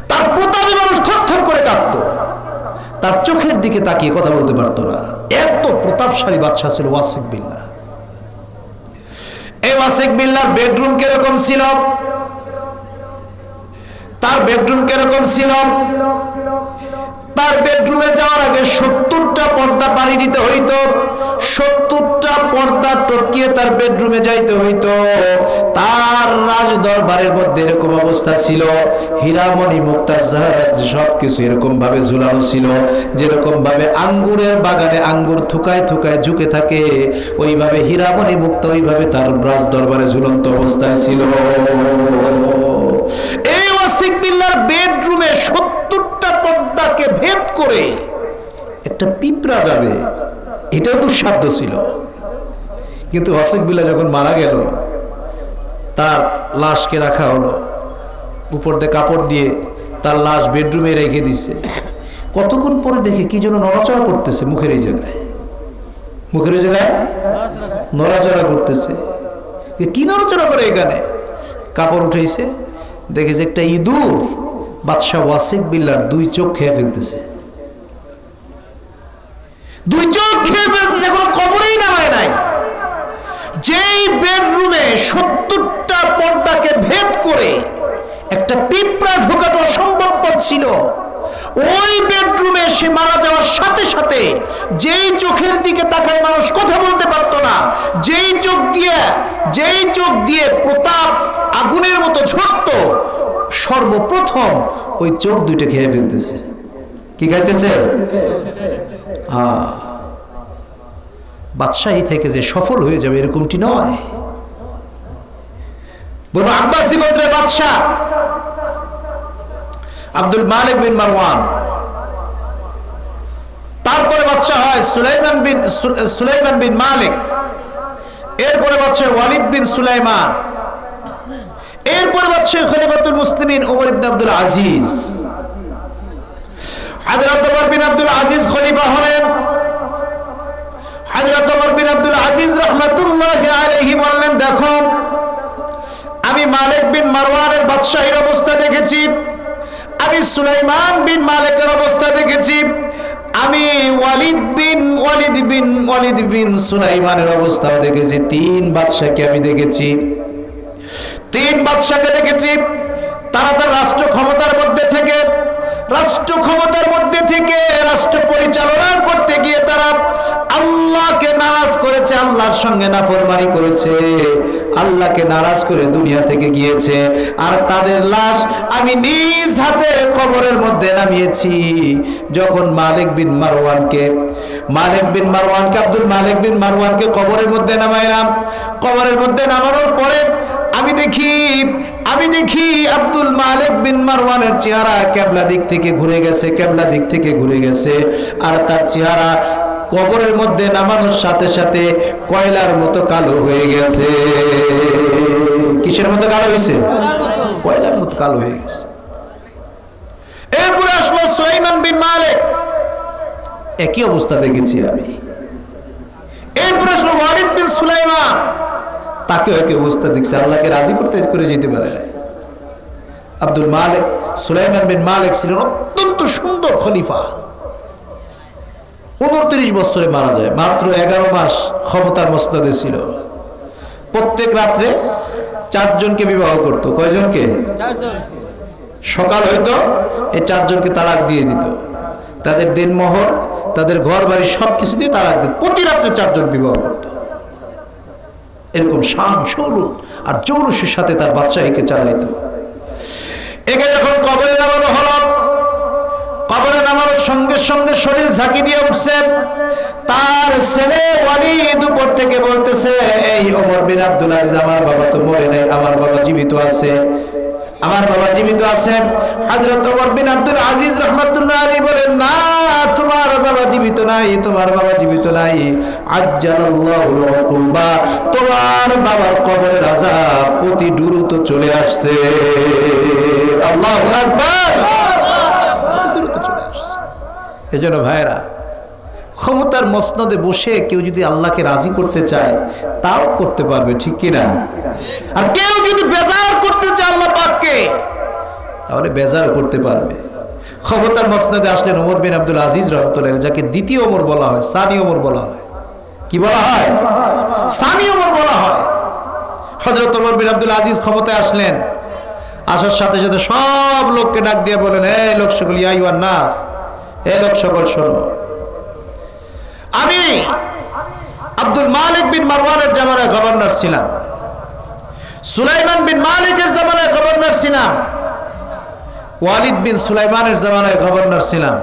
তার প্রতাপে মানুষ থরথর করে কাঁপত। তার চোখের দিকে তাকিয়ে কথা বলতে পারতো না, এত প্রতাপশালী বাদশা ছিল ওয়াসিক বিল্লাহ। এই ওয়াসিক বিল্লাহর বেডরুম কিরকম ছিল? তার বেডরুম কিরকম ছিল? তার বেডরুমে যাওয়ার আগে 70টা পর্দা পাড়ি দিতে হইতো, 70টা পর্দা টপকিয়ে তার বেডরুমে যাইতে হইতো। তার রাজ দরবারের মধ্যে এরকম অবস্থা ছিল, হীরামণি মুক্তা জাহারাত সবকিছু এরকম ভাবে ঝুলানো ছিল, যেরকম ভাবে আঙ্গুরের বাগানে আঙ্গুর থুকায় থুকায় ঝুঁকে থাকে, ওইভাবে হীরামণি মুক্তা ওইভাবে তার রাজ দরবারে ঝুলন্ত অবস্থায় ছিল। এই ওয়াসিক বিল্লাহর বেডরুমে 70টা পর্দাকে ভেদ করে একটা পিঁপড়া যাবে, এটাও দুঃসাধ্য ছিল। কিন্তু ওয়াসিক বিল্লাহ যখন মারা গেল, তার লাশকে রাখা হলো, উপর দিয়ে কাপড় দিয়ে তার লাশ বেডরুমে রেখে দিছে। কতক্ষণ পরে দেখে কি যেন নড়াচড়া করতেছে মুখের এই জায়গায়, মুখের এই জায়গায় নড়াচড়া করতেছে। কি নড়াচড়া করে? এখানে কাপড় উঠেছে, দেখেছে একটা ইঁদুর বাদশাহ ওয়াসিক বিল্লাহর 2 চোখ খেয়ে ফেলতেছে, 2 চোখ খেয়ে ফেলতেছে, কোনো খবরই নামায় নাই। যেই বেডরুমে 70টা পর্দাকে ভেদ করে একটা পিঁপড়া ঢোকানো অসম্ভবপর ছিল, ওই বেডরুমে সে মারা যাওয়ার সাথে সাথে যেই চোখের দিকে তাকায় মানুষ কথা বলতে পারতো না, যেই চোখ দিয়ে প্রতাপ আগুনের মতো ঝরত, সর্বপ্রথম ওই চোখ 2টা খেয়ে ফেলতেছে। কি খাইতেছে? বাদশাহী থেকে যে সফল হয়ে যাবে এরকমটি নয়। বনু আব্বাসী গোত্রের বাদশাহ আব্দুল মালিক বিন মারওয়ান, তারপরে বাদশাহ হয় সুলাইমান বিন মালিক, এরপরে বাদশাহ ওয়ালিদ বিন সুলাইমান, এরপরে বাদশাহ খলিফাতুল মুসলিমিন ওমর ইবনে আব্দুল আজিজ। হযরত ওমর বিন আব্দুল আজিজ খলিফা হলেন। হযরত ওমর বিন আব্দুল আজিজ রাহমাতুল্লাহি আলাইহি বললেন, দেখো আমি মালিক বিন মারওয়ানের বাদশাহীর অবস্থা দেখেছি, আমি সুলাইমান বিন মালিকের অবস্থা দেখেছি, আমি ওয়ালিদ বিন সুলাইমানের অবস্থাও দেখেছি। 3 বাদশাকে আমি দেখেছি, 3 বাদশাকে দেখেছি। তারা তার রাষ্ট্র ক্ষমতার মধ্যে থেকে রাষ্ট্র পরিচালনা করতে গিয়ে তারা আল্লাহকে নারাজ করেছে, আল্লাহর সঙ্গে নাফরমানি করেছে, আল্লাহকে নারাজ করে দুনিয়া থেকে গিয়েছে। আর তাদের লাশ আমি নিজ হাতে কবরের মধ্যে নামিয়েছি। যখন মালিক বিন মারওয়ানকে আব্দুল মালিক বিন মারওয়ানকে কবরের মধ্যে নামাইলাম, কবরের মধ্যে নামানোর পরে আমি দেখি আব্দুল মালিক বিন মারওয়ানের চেহারা কিবলা দিক থেকে ঘুরে গেছে, আর তার চেহারা কবরের মধ্যে নামানোর সাথে সাথে কয়লার মতো কালো হয়ে গেছে। কিসের মতো কালো হয়েছে? কয়লার মতো কালো হয়ে গেছে। এরপরে আসলো সুলাইমান বিন মালিক। একই অবস্থা দেখেছি আমি। এরপরে আসলে ওয়ালিদ বিন সুলাইমান, তাকেও একই অবস্থা দেখছে, আল্লাহকে রাজি করতে করে যেতে পারে না। আব্দুল মালিক, সুলাইমান বিন মালিক ছিলেন অত্যন্ত সুন্দর খলিফা। 29 বছরে মারা যায়, মাত্র 11 মাস ক্ষমতার মসনদে ছিল। প্রত্যেক রাত্রে 4 জনকে বিবাহ করত। কয়জনকে? 4 জন। সকাল হইতো এই 4 জনকে তালাক দিয়ে দিত। তাদের দিনমোহর, তাদের ঘর বাড়ি সবকিছু দিয়ে তালাক দিত। প্রতি রাত্রে 4 জন বিবাহ করত। এরকম শান শৌলুত আর জৌলুসের সাথে তার বাচ্চা একে চালাইতো। একে যখন কবরে নামানো হলো, কবরে নামানোর সঙ্গে সঙ্গে শরীর ঝাঁকি দিয়ে উঠছে। তার ছেলে ওয়ালিদ উপর থেকে বলতেছে, এই ওমর বিন আব্দুল আজিজ, আমার বাবা তো মরে নাই, আমার বাবা জীবিত আছে, আমার বাবা জীবিত আছে। হযরত ওমর বিন আব্দুল আজিজ রাহমাতুল্লাহ আলাইহি বলেন, না, তোমার বাবা জীবিত নাই, তোমার বাবা জীবিত নাই। আজ্জালাল্লাহু উকুবা, তোমার বাবার কবরের আযাব অতি দ্রুত চলে আসছে। আল্লাহু আকবার, অতি দ্রুত চলে আসছে। এজন্য ভাইরা, ক্ষমতার মসনদে বসে কেউ যদি আল্লাহকে রাজি করতে চায় তাও করতে পারবে, ঠিক কিনা? আর কেউ যদি বেজার করতে চায় আল্লাহ পাককে, তাহলে বেজার করতে পারবে। ক্ষমতার মসনদে আসলেন ওমর বিন আব্দুল আজিজ রাহমাতুল্লাহ, যাকে দ্বিতীয় ওমর বলা হয়, সানি ওমর বলা হয়। কি বলা হয়? সানি ওমর বলা হয়। হযরত ওমর বিন আব্দুল আজিজ ক্ষমতায় আসলেন। আসার সাথে সাথে সব লোককে ডাক দিয়ে বলেন, হে লোক সকল, ইয়া আইয়ুহান নাস, হে লোক সকল শোনো, আমি আব্দুল মালিক বিন মারওয়ানের জামানায় গভর্নর ছিলাম, সুলাইমান বিন মালিকের জামানায় গভর্নর ছিলাম, ওয়ালিদ বিন সুলাইমানের জামানায় গভর্নর ছিলাম,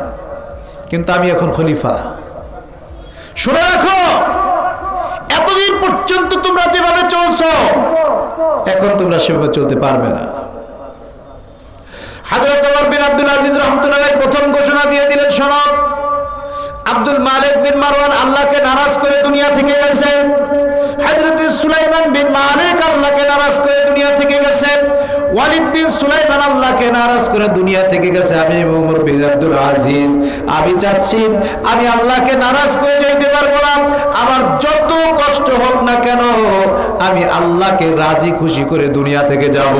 কিন্তু আমি এখন খলিফা। শুনে রাখো, এতদিন পর্যন্ত তোমরা যেভাবে চলছো, এখন তোমরা সেভাবে চলতে পারবে না। হযরত ওমর বিন আব্দুল আজিজ রাহমাতুল্লাহ আলাইহি প্রথম ঘোষণা দিয়ে দিলেন, শোনো, আব্দুল মালিক বিন মারওয়ান আল্লাহকে নারাজ করে দুনিয়া থেকে গেছে, হযরত সুলাইমান বিন মালিক আল্লাহকে নারাজ করে দুনিয়া থেকে গেছে, ওয়ালিদ বিন সুলাইমান আল্লাহকে নারাজ করে দুনিয়া থেকে গেছে। আমি ওমর বিন আব্দুল আজিজ, আমি চাচ্ছি আমি আল্লাহকে নারাজ করে যাইতে পারবো না। আমার যত কষ্ট হোক না কেন, আমি আল্লাহকে রাজি খুশি করে দুনিয়া থেকে যাব।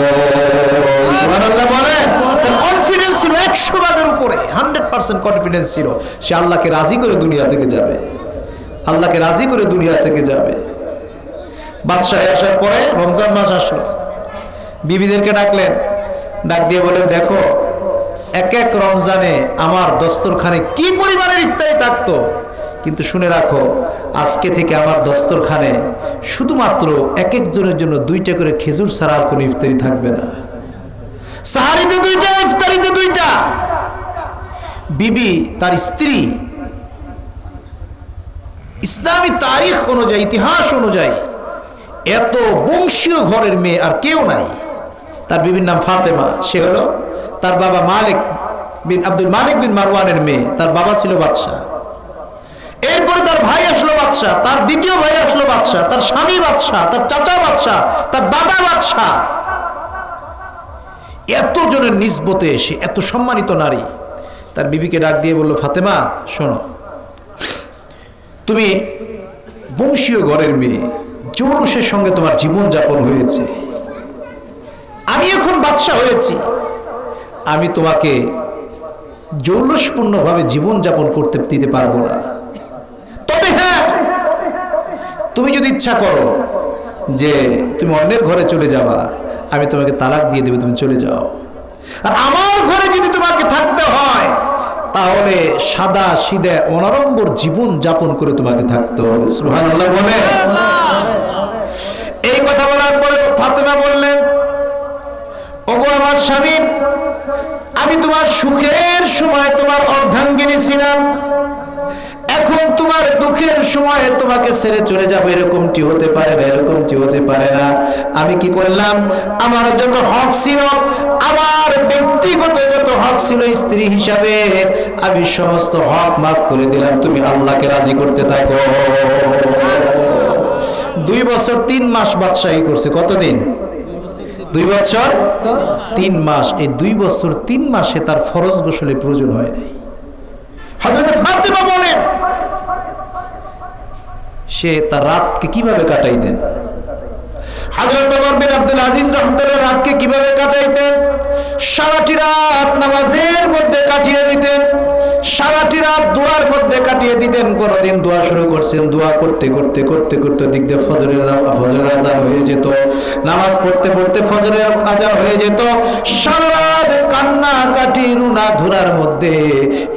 সুবহানাল্লাহ বলেন। কনফিডেন্স ছিল 100 ভাগের উপরে, 100% কনফিডেন্স ছিল সে আল্লাহকে রাজি করে দুনিয়া থেকে যাবে, আল্লাহকে রাজি করে দুনিয়া থেকে যাবে। বাদশাহ আসার পরে রমজান মাস আসলো, বিবিদেরকে ডাকলেন, ডাক দিয়ে বলেন, দেখো, এক এক রমজানে আমার দস্তরখানে কি পরিমাণের ইফতারি থাকতো, কিন্তু শুনে রাখো, আজকে থেকে আমার দস্তরখানে শুধুমাত্র এক একজনের জন্য 2টা করে খেজুর ছাড়া আর কোনো ইফতারি থাকবে না। সাহারিতে 2টা, ইফতারিতে 2টা। বিবি তার স্ত্রী, ইসলামী তারিখ অনুযায়ী, ইতিহাস অনুযায়ী এত বংশীয় ঘরের মেয়ে আর কেউ নাই। তার বিবির নাম ফাতেমা, সে হলো তার বাবা মালিক বিন আব্দুল মালিক বিন মারওয়ানের মেয়ে। তার বাবা ছিল বাদশাহ, এরপরে তার ভাই আসলো বাদশাহ, তার দ্বিতীয় ভাই আসলো বাদশাহ, তার স্বামী বাদশাহ, তার চাচা বাদশাহ, তার দাদা বাদশাহ। এত জনের নিসবতে এসে এত সম্মানিত নারী তার বিবিকে ডাক দিয়ে বলল, ফাতেমা শোনো, তুমি বংশীয় ঘরের মেয়ে, জৌলুসের সঙ্গে তোমার জীবন যাপন হয়েছে, আমি এখন বাদশাহ হয়েছি, আমি তোমাকে জৌলুসপূর্ণভাবে জীবন যাপন করতে দিতে পারবো না। তবে হ্যাঁ, তুমি যদি ইচ্ছা করো যে তুমি অন্যের ঘরে চলে যাবা, আমি তোমাকে তালাক দিয়ে দেব, তুমি চলে যাও। আর আমার ঘরে যদি তোমাকে থাকতে হয়, তাহলে সাদা সিধে অনাড়ম্বর জীবন যাপন করে তোমাকে থাকতে হবে। সুবহানাল্লাহ বলে। এই কথা বলার পরে ফাতেমা বললেন, ওগো আমার স্বামী, আমি তোমার সুখের সময় তোমার অর্ধাঙ্গিনী ছিলাম, এখন তোমার দুঃখের সময় তোমাকে ছেড়ে চলে যাবো, এরকমটি হতে পারে না, এরকমটি হতে পারে না। আমি কি করলাম, আমার যত হক ছিল, আমার ব্যক্তিগত যত হক ছিল স্ত্রী হিসাবে, আমি সমস্ত হক মাফ করে দিলাম, তুমি আল্লাহকে রাজি করতে থাকো। 2 বছর 3 মাস বাদশাহী করছে। কতদিন? 2 বছর 3 মাস। এই 2 বছর 3 মাসে তার ফরজ গোসলের প্রয়োজন হয় নাই। হযরত ফাতেমা বলেন, সে তার রাতকে কিভাবে কাটাইতেন। হযরত ওমর বিন আব্দুল আজিজ রাহমাতুল্লাহ রাতকে কিভাবে কাটাইতেন? সারাটি রাত নামাজের মধ্যে কাটিয়ে দিতেন, সারাটি রাত দোয়ার মধ্যে কাটিয়ে দিতেন। কোনদিন দোয়া শুরু করছেন, দোয়া করতে করতে করতে করতে দিক দিয়ে ফজরের আজান হয়ে যেত, নামাজ পড়তে পড়তে ফজরের আজান হয়ে যেত। সারা রাত কান্না কাটি রুনা ধুরার মধ্যে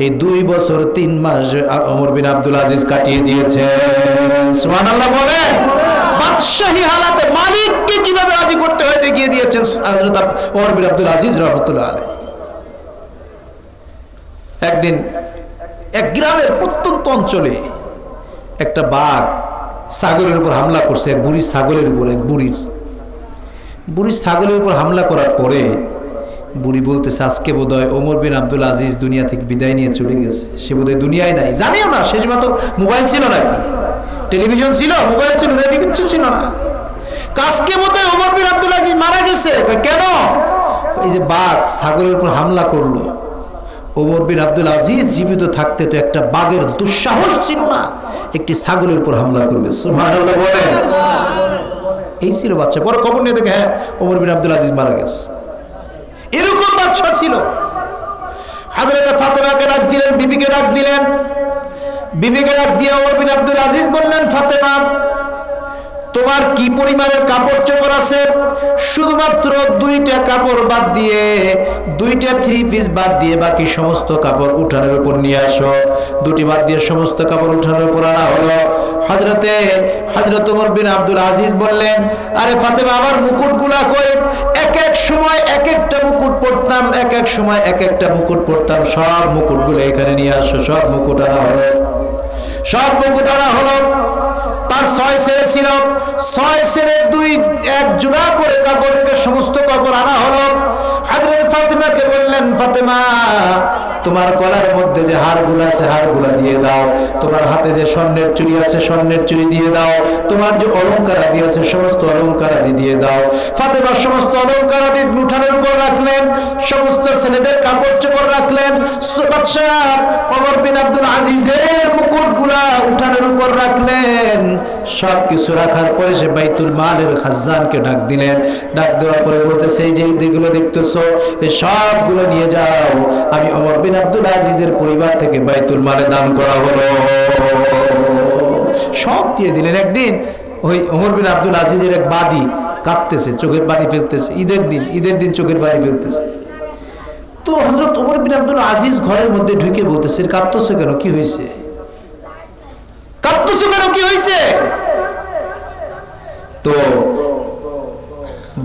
এই 2 বছর 3 মাস ওমর বিন আব্দুল আজিজ কাটিয়ে দিয়েছেন। সুবহানাল্লাহ বলেন। বাদশাহী হালাতে মালিককে কিভাবে রাজি করতে হয় দেখিয়ে দিয়েছেন হযরত ওমর বিন আব্দুল আজিজ রাহমাতুল্লাহ আলাইহি। একদিন এক গ্রামের প্রত্যন্ত অঞ্চলে একটা বাঘ ছাগলের উপর হামলা করছে। এক বুড়ি ছাগলের উপর, এক বুড়ি ছাগলের উপর হামলা করার পরে বুড়ি বলতেছে, আজকে বোধহয় ওমর বিন আব্দুল আজিজ দুনিয়া থেকে বিদায় নিয়ে চলে গেছে। সে বোধহয় দুনিয়ায় নাই। জানিও না শেষ তো মোবাইল ছিল নাকি, টেলিভিশন ছিল, মোবাইল ছিল, রেডিও কিচ্ছু ছিল না। আজকে বোধহয় ওমর বিন আব্দুল আজিজ মারা গেছে। কেন? এই যে বাঘ ছাগলের উপর হামলা করলো, ওমর বিন আব্দুল আজিজ জীবিত থাকতে তো একটা বাঘের দুঃসাহস ছিল না একটি ছাগলের উপর হামলা করবে। সুবহানাল্লাহ বলেন। এই ছিল বাচ্চা। পরে খবর নিয়ে দেখে হ্যাঁ ওমর বিন আব্দুল আজিজ মারা গেছে। এরকম বাচ্চা ছিল। হযরত ফাতেমাকে ডাক দিলেন, বিবিকে ডাক দিলেন। বিবিকে ডাক দিয়ে ওমর বিন আব্দুল আজিজ বললেন, ফাতেমা তোমার কি পরিমাণের কাপড় চোপড় আছে? শুধুমাত্র 2টা কাপড় বাদ দিয়ে, 2টা 3 পিস বাদ দিয়ে বাকি সমস্ত কাপড় উঠানের উপর নিয়ে আসো। 2টি বাদ দিয়ে সমস্ত কাপড় উঠানের উপর আনা হলো। হযরত ওমর বিন আব্দুল আজিজ বললেন, আরে ফাতেমা আমার মুকুটগুলা কই? এক এক সময় এক একটা মুকুট পরতাম, এক এক সময় এক একটা মুকুট পরতাম। সব মুকুটগুলো এখানে নিয়ে আসো। সব মুকুট আনা হলো, সব মুকুট আনা হলো। তার 6 ছেলে ছিল, 6 ছেলে 1 জোড়া করে কাপড় থেকে সমস্ত কাপড় আনা হলো। হযরত ফাতেমাকে বললেন, ফাতেমা তোমার গলার মধ্যে যে হারগুলো আছে হারগুলো দিয়ে দাও, তোমার হাতে যে স্বর্ণের চুড়ি আছে স্বর্ণের চুড়ি দিয়ে দাও, তোমার যে অলংকারাদি আছে সমস্ত অলংকারাদি দিয়ে দাও। ফাতেমা সমস্ত অলংকারাদি উঠানের উপর রাখলেন, সমস্ত ছেলেদের কাপড় চোপড় রাখলেন। বাদশা ওমর বিন আব্দুল আজিজের মুকুটগুলা উঠানের উপর রাখলেন। সব কিছু রাখার পরে সে বাইতুল মালের খাজানকে ডাক দিলেন। ডাক দেওয়ার পরে বলতেছে, এই যে যেগুলো দেখতেছো এই সবগুলো নিয়ে যাও, আমি ওমর বিন আব্দুল আজিজের পরিবার থেকে বাইতুল মালে দান করা হলো। সব দিয়ে দিলেন। একদিন ওই ওমর বিন আব্দুল আজিজের এক বাদী কাঁদতেছে, চোখের পানি ফেলতেছে। ঈদের দিন চোখের পানি ফেলতেছে। তো হযরত ওমর বিন আব্দুল আজিজ ঘরের মধ্যে ঢুকে বলতেছে, কাঁদতেছে কেন? কি হয়েছে? কাঁদতেছে কেন? কি হয়েছে? তো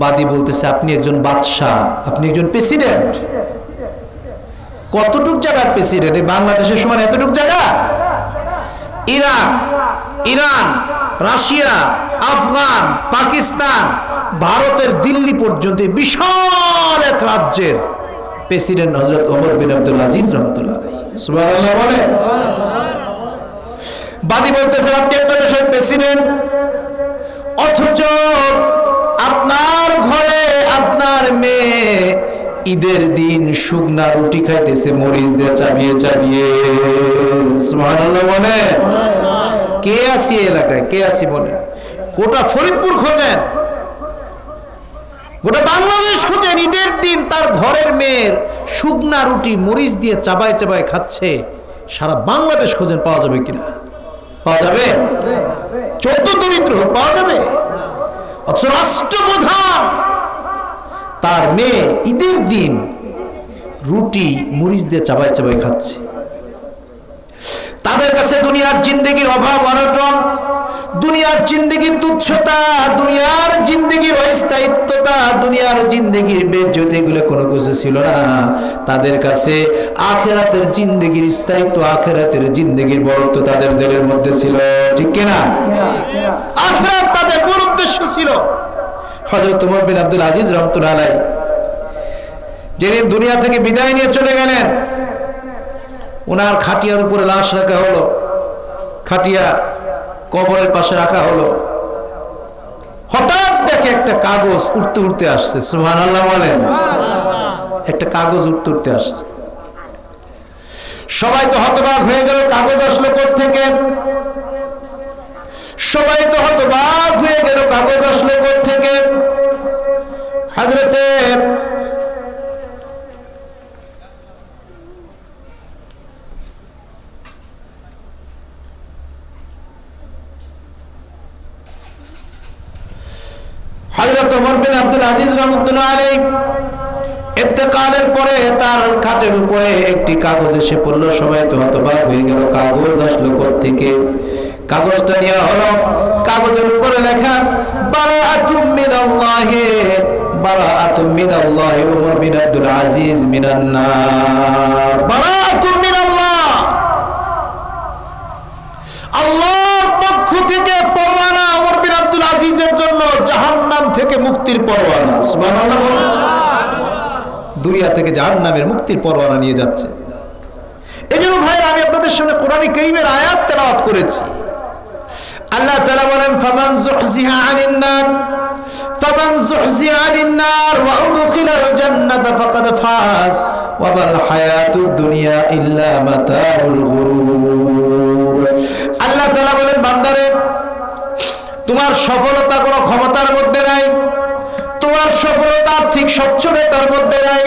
বাদী বলতেছে, আপনি একজন বাদশাহ, আপনি একজন প্রেসিডেন্ট। কতটুক জায়গার প্রেসিডেন্ট? বাংলাদেশের সমান এতটুক জায়গা? ইরান, রাশিয়া, আফগান, পাকিস্তান, ভারতের দিল্লি পর্যন্ত বিশাল এক রাজ্যের প্রেসিডেন্ট হযরত ওমর বিন আব্দুল আজিজ রাহমাতুল্লাহ আলাইহি। সুবহানাল্লাহ বলে। বাদী বলতেছে, আপনি একটা দেশের প্রেসিডেন্ট, অথচ আপনার ঘরে আপনার মেয়ে ঈদের দিন শুকনা রুটি খাইতেছে মরিচ দিয়ে চাবিয়ে চাবিয়ে। সুবহানাল্লাহ বলে। কে আসি এলাকায়? কে আসি বলেন? গোটা ফরিদপুর খোঁজেন, গোটা বাংলাদেশ খোঁজেন, ঈদের দিন তার ঘরের মেয়ের শুকনা রুটি মরিচ দিয়ে চাবায় চাবায় খাচ্ছে। সারা বাংলাদেশ খোঁজেন, পাওয়া যাবে কিনা? পাওয়া যাবে? 14 দরিদ্র পাওয়া যাবে। অথচ রাষ্ট্রপ্রধান তার মেয়ে ঈদের দিন রুটি মরিচ দিয়ে চাবায় চাবায় খাচ্ছে। তাদের কাছে দুনিয়ার জিন্দেগির অভাব অনটন, দুনিয়ার জিন্দেগির তুচ্ছতা, দুনিয়ার জিন্দেগির অস্থায়িত্বতা, দুনিয়ার জিন্দেগির বেজ্জতি, এগুলো কোনো কিছু ছিল না। তাদের কাছে আখিরাতের জিন্দেগির স্থায়িত্ব, আখিরাতের জিন্দেগির বড়ত্ব তাদের দিলের মধ্যে ছিল। ঠিক কিনা? আখিরাত তাদের মূল উদ্দেশ্য ছিল। হযরত ওমর বিন আব্দুল আজিজ রাহমাতুল্লাহ আলাইহি যেদিন দুনিয়া থেকে বিদায় নিয়ে চলে গেলেন, ওনার খাটিয়ার উপরে লাশ রাখা হলো, খাটিয়া কবরের পাশে রাখা হলো। হঠাৎ দেখে একটা কাগজ উঠতে উঠতে আসছে। সুবহানাল্লাহ বলেন। একটা কাগজ উঠতে উঠতে আসছে। সবাই তো হতবাক হয়ে গেল, কাগজ আসলো কোথা থেকে? সবাই তো হতবাক হয়ে গেল, কাগজ আসলো কোত্থেকে? হযরতে হযরত ওমর বিন আব্দুল আজিজ রাহমাতুল্লাহ আলাইহি ইন্তেকালের পরে তার খাটের উপরে একটি কাগজ এসে পড়লো। সবাই তো হতবাক হয়ে গেল, কাগজ আসলো কোত্থেকে? কাগজটা নেওয়া হলো, কাগজের উপরে লেখা বারাআতুম মিনাল্লাহি, বারাআতুম মিনাল্লাহি ওমর বিন আব্দুল আজিজ মিনান নার। বারাআতুম মিনাল্লাহ, আল্লাহর পক্ষ থেকে পরোয়ানা ওমর বিন আব্দুল আজিজের জন্য, জাহান্নাম থেকে মুক্তির পরোয়ানা। সুবহানাল্লাহ। দুনিয়া থেকে জাহান্নামের মুক্তির পরোয়ানা নিয়ে যাচ্ছে। এজন্য ভাইরা, আমি আপনাদের সামনে কোরআনে কারীমের আয়াত তেলাওয়াত করেছি। আল্লাহ তাআলা বলেন, ফামান যুহজিহা আনিন নার, ফামান যুহজিহা আনিন নার ওয়া উদখিলাল জান্নাতা ফাকাদ ফাজ ওয়া মাল হায়াতুদ দুনিয়া ইল্লা মাতাউল গুরুর। আল্লাহ তাআলা বলেন, বান্দারে, তোমার সফলতা কোনো ক্ষমতার মধ্যে নাই, তোমার সফলতা আর্থিক সচ্ছলতার মধ্যে নাই,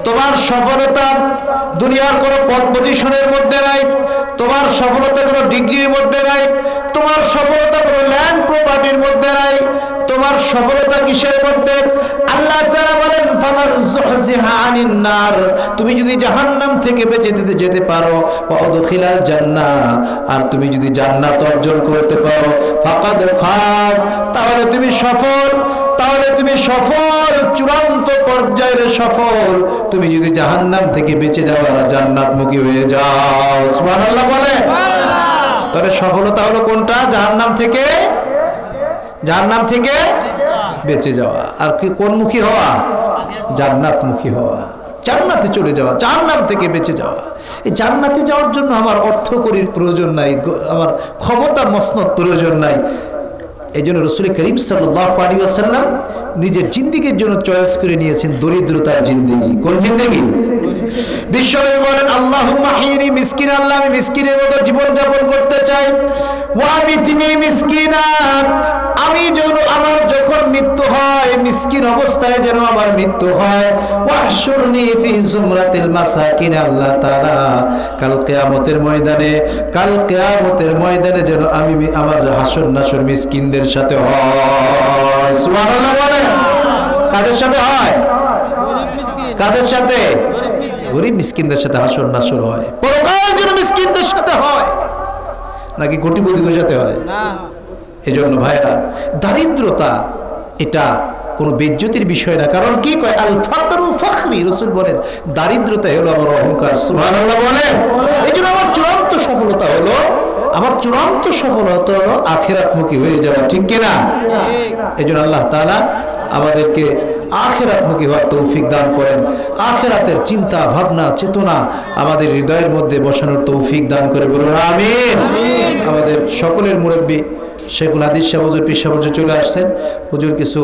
তোমার সফলতা দুনিয়ার কোনো পদ পজিশনের মধ্যে নাই, তোমার সফলতা কোনো ডিগ্রির মধ্যে নাই, তোমার সফলতা কোনো ল্যান্ড প্রপার্টির মধ্যে নাই, তোমার সফলতা কিসের মধ্যে? আল্লাহ তাআলা বলেন, ফামান যুহজিহা আনিন নার, তুমি যদি জাহান্নাম থেকে বেঁচে যেতে পারো, ওয়া উদখিলাল জান্নাহ, আর তুমি যদি জান্নাত অর্জন করতে পারো, ফাকাদ ফাজ, তাহলে তুমি সফল, তাহলে তুমি সফল, চূড়ান্ত পর্যায়ের সফল। তুমি যদি জাহান্নাম থেকে বেঁচে যাও আর জান্নাতমুখী হয়ে যাও, সুবহানাল্লাহ বলে। তাহলে সফলতা হলো কোনটা? জাহান্নাম থেকে, জাহান্নাম থেকে বেঁচে যাওয়া। আর কি কোন মুখী হওয়া? জান্নাতমুখী হওয়া, জান্নাতে চলে যাওয়া, জাহান্নাম থেকে বেঁচে যাওয়া। এই জান্নাতে যাওয়ার জন্য আমার অর্থকরীর প্রয়োজন নাই, আমার ক্ষমতা মসনদ প্রয়োজন নাই। এই জন্য রাসূল করিম সাল্লাল্লাহু আলাইহি ওয়াসাল্লাম নিজের জিন্দেগির জন্য চয়েস করে নিয়েছেন দরিদ্রতার জিন্দেগি। কোন জিন্দেগি? বিশ্বনবী বলেন, আল্লাহুম্মা হিনি মিসকিন, আল্লাহ আমি মিসকিনের মতো জীবন যাপন করতে চাই। ওয়া মিতনি মিসকিনা, আমি যেন আমার যখন মৃত্যু হয় মিসকিন অবস্থায় যেন আমার মৃত্যু হয়। ওয়াহশুরনি ফি জুমরাতিল মাসাকিন, আল্লাহ তাআলা কাল কিয়ামতের ময়দানে, কাল কিয়ামতের ময়দানে যেন আমি আমার হাসর নাসর মিসকিনদের সাথে হয়। সুবহানাল্লাহ বলেন। কাদের সাথে হয়? কাদের সাথে? গরিব মিসকিনদের সাথে হাসর নাসর হয়। পরকাল যেন মিসকিনদের সাথে হয়, নাকি কোটিপতিদের সাথে হয়? না। এজন্য ভাইরা, দারিদ্রতা এটা কোনো বেজ্জতির বিষয় না। কারণ কি কয়, আল ফাকরু ফখরি, রাসূল বলেন দারিদ্রতা হলো আমার অহংকার। সুবহানাল্লাহ বলেন। এইজন্য আমার চূড়ান্ত সফলতা হলো, আমার চূড়ান্ত সফলতা হলো আখিরাতমুখী হয়ে যাওয়া। ঠিক কি না? এইজন্য আল্লাহ তাআলা আমাদেরকে আখিরাতমুখী হওয়ার তৌফিক দান করেন। আখিরাতের চিন্তা ভাবনা চেতনা আমাদের হৃদয়ের মধ্যে বসানোর তৌফিক দান করে, বলুন আমিন। আমাদের সকলের মুরব্বী শেখুল হাদিস সাহেব হুজুর পীর সাহেব চলে আসছেন। হুজুর কিছু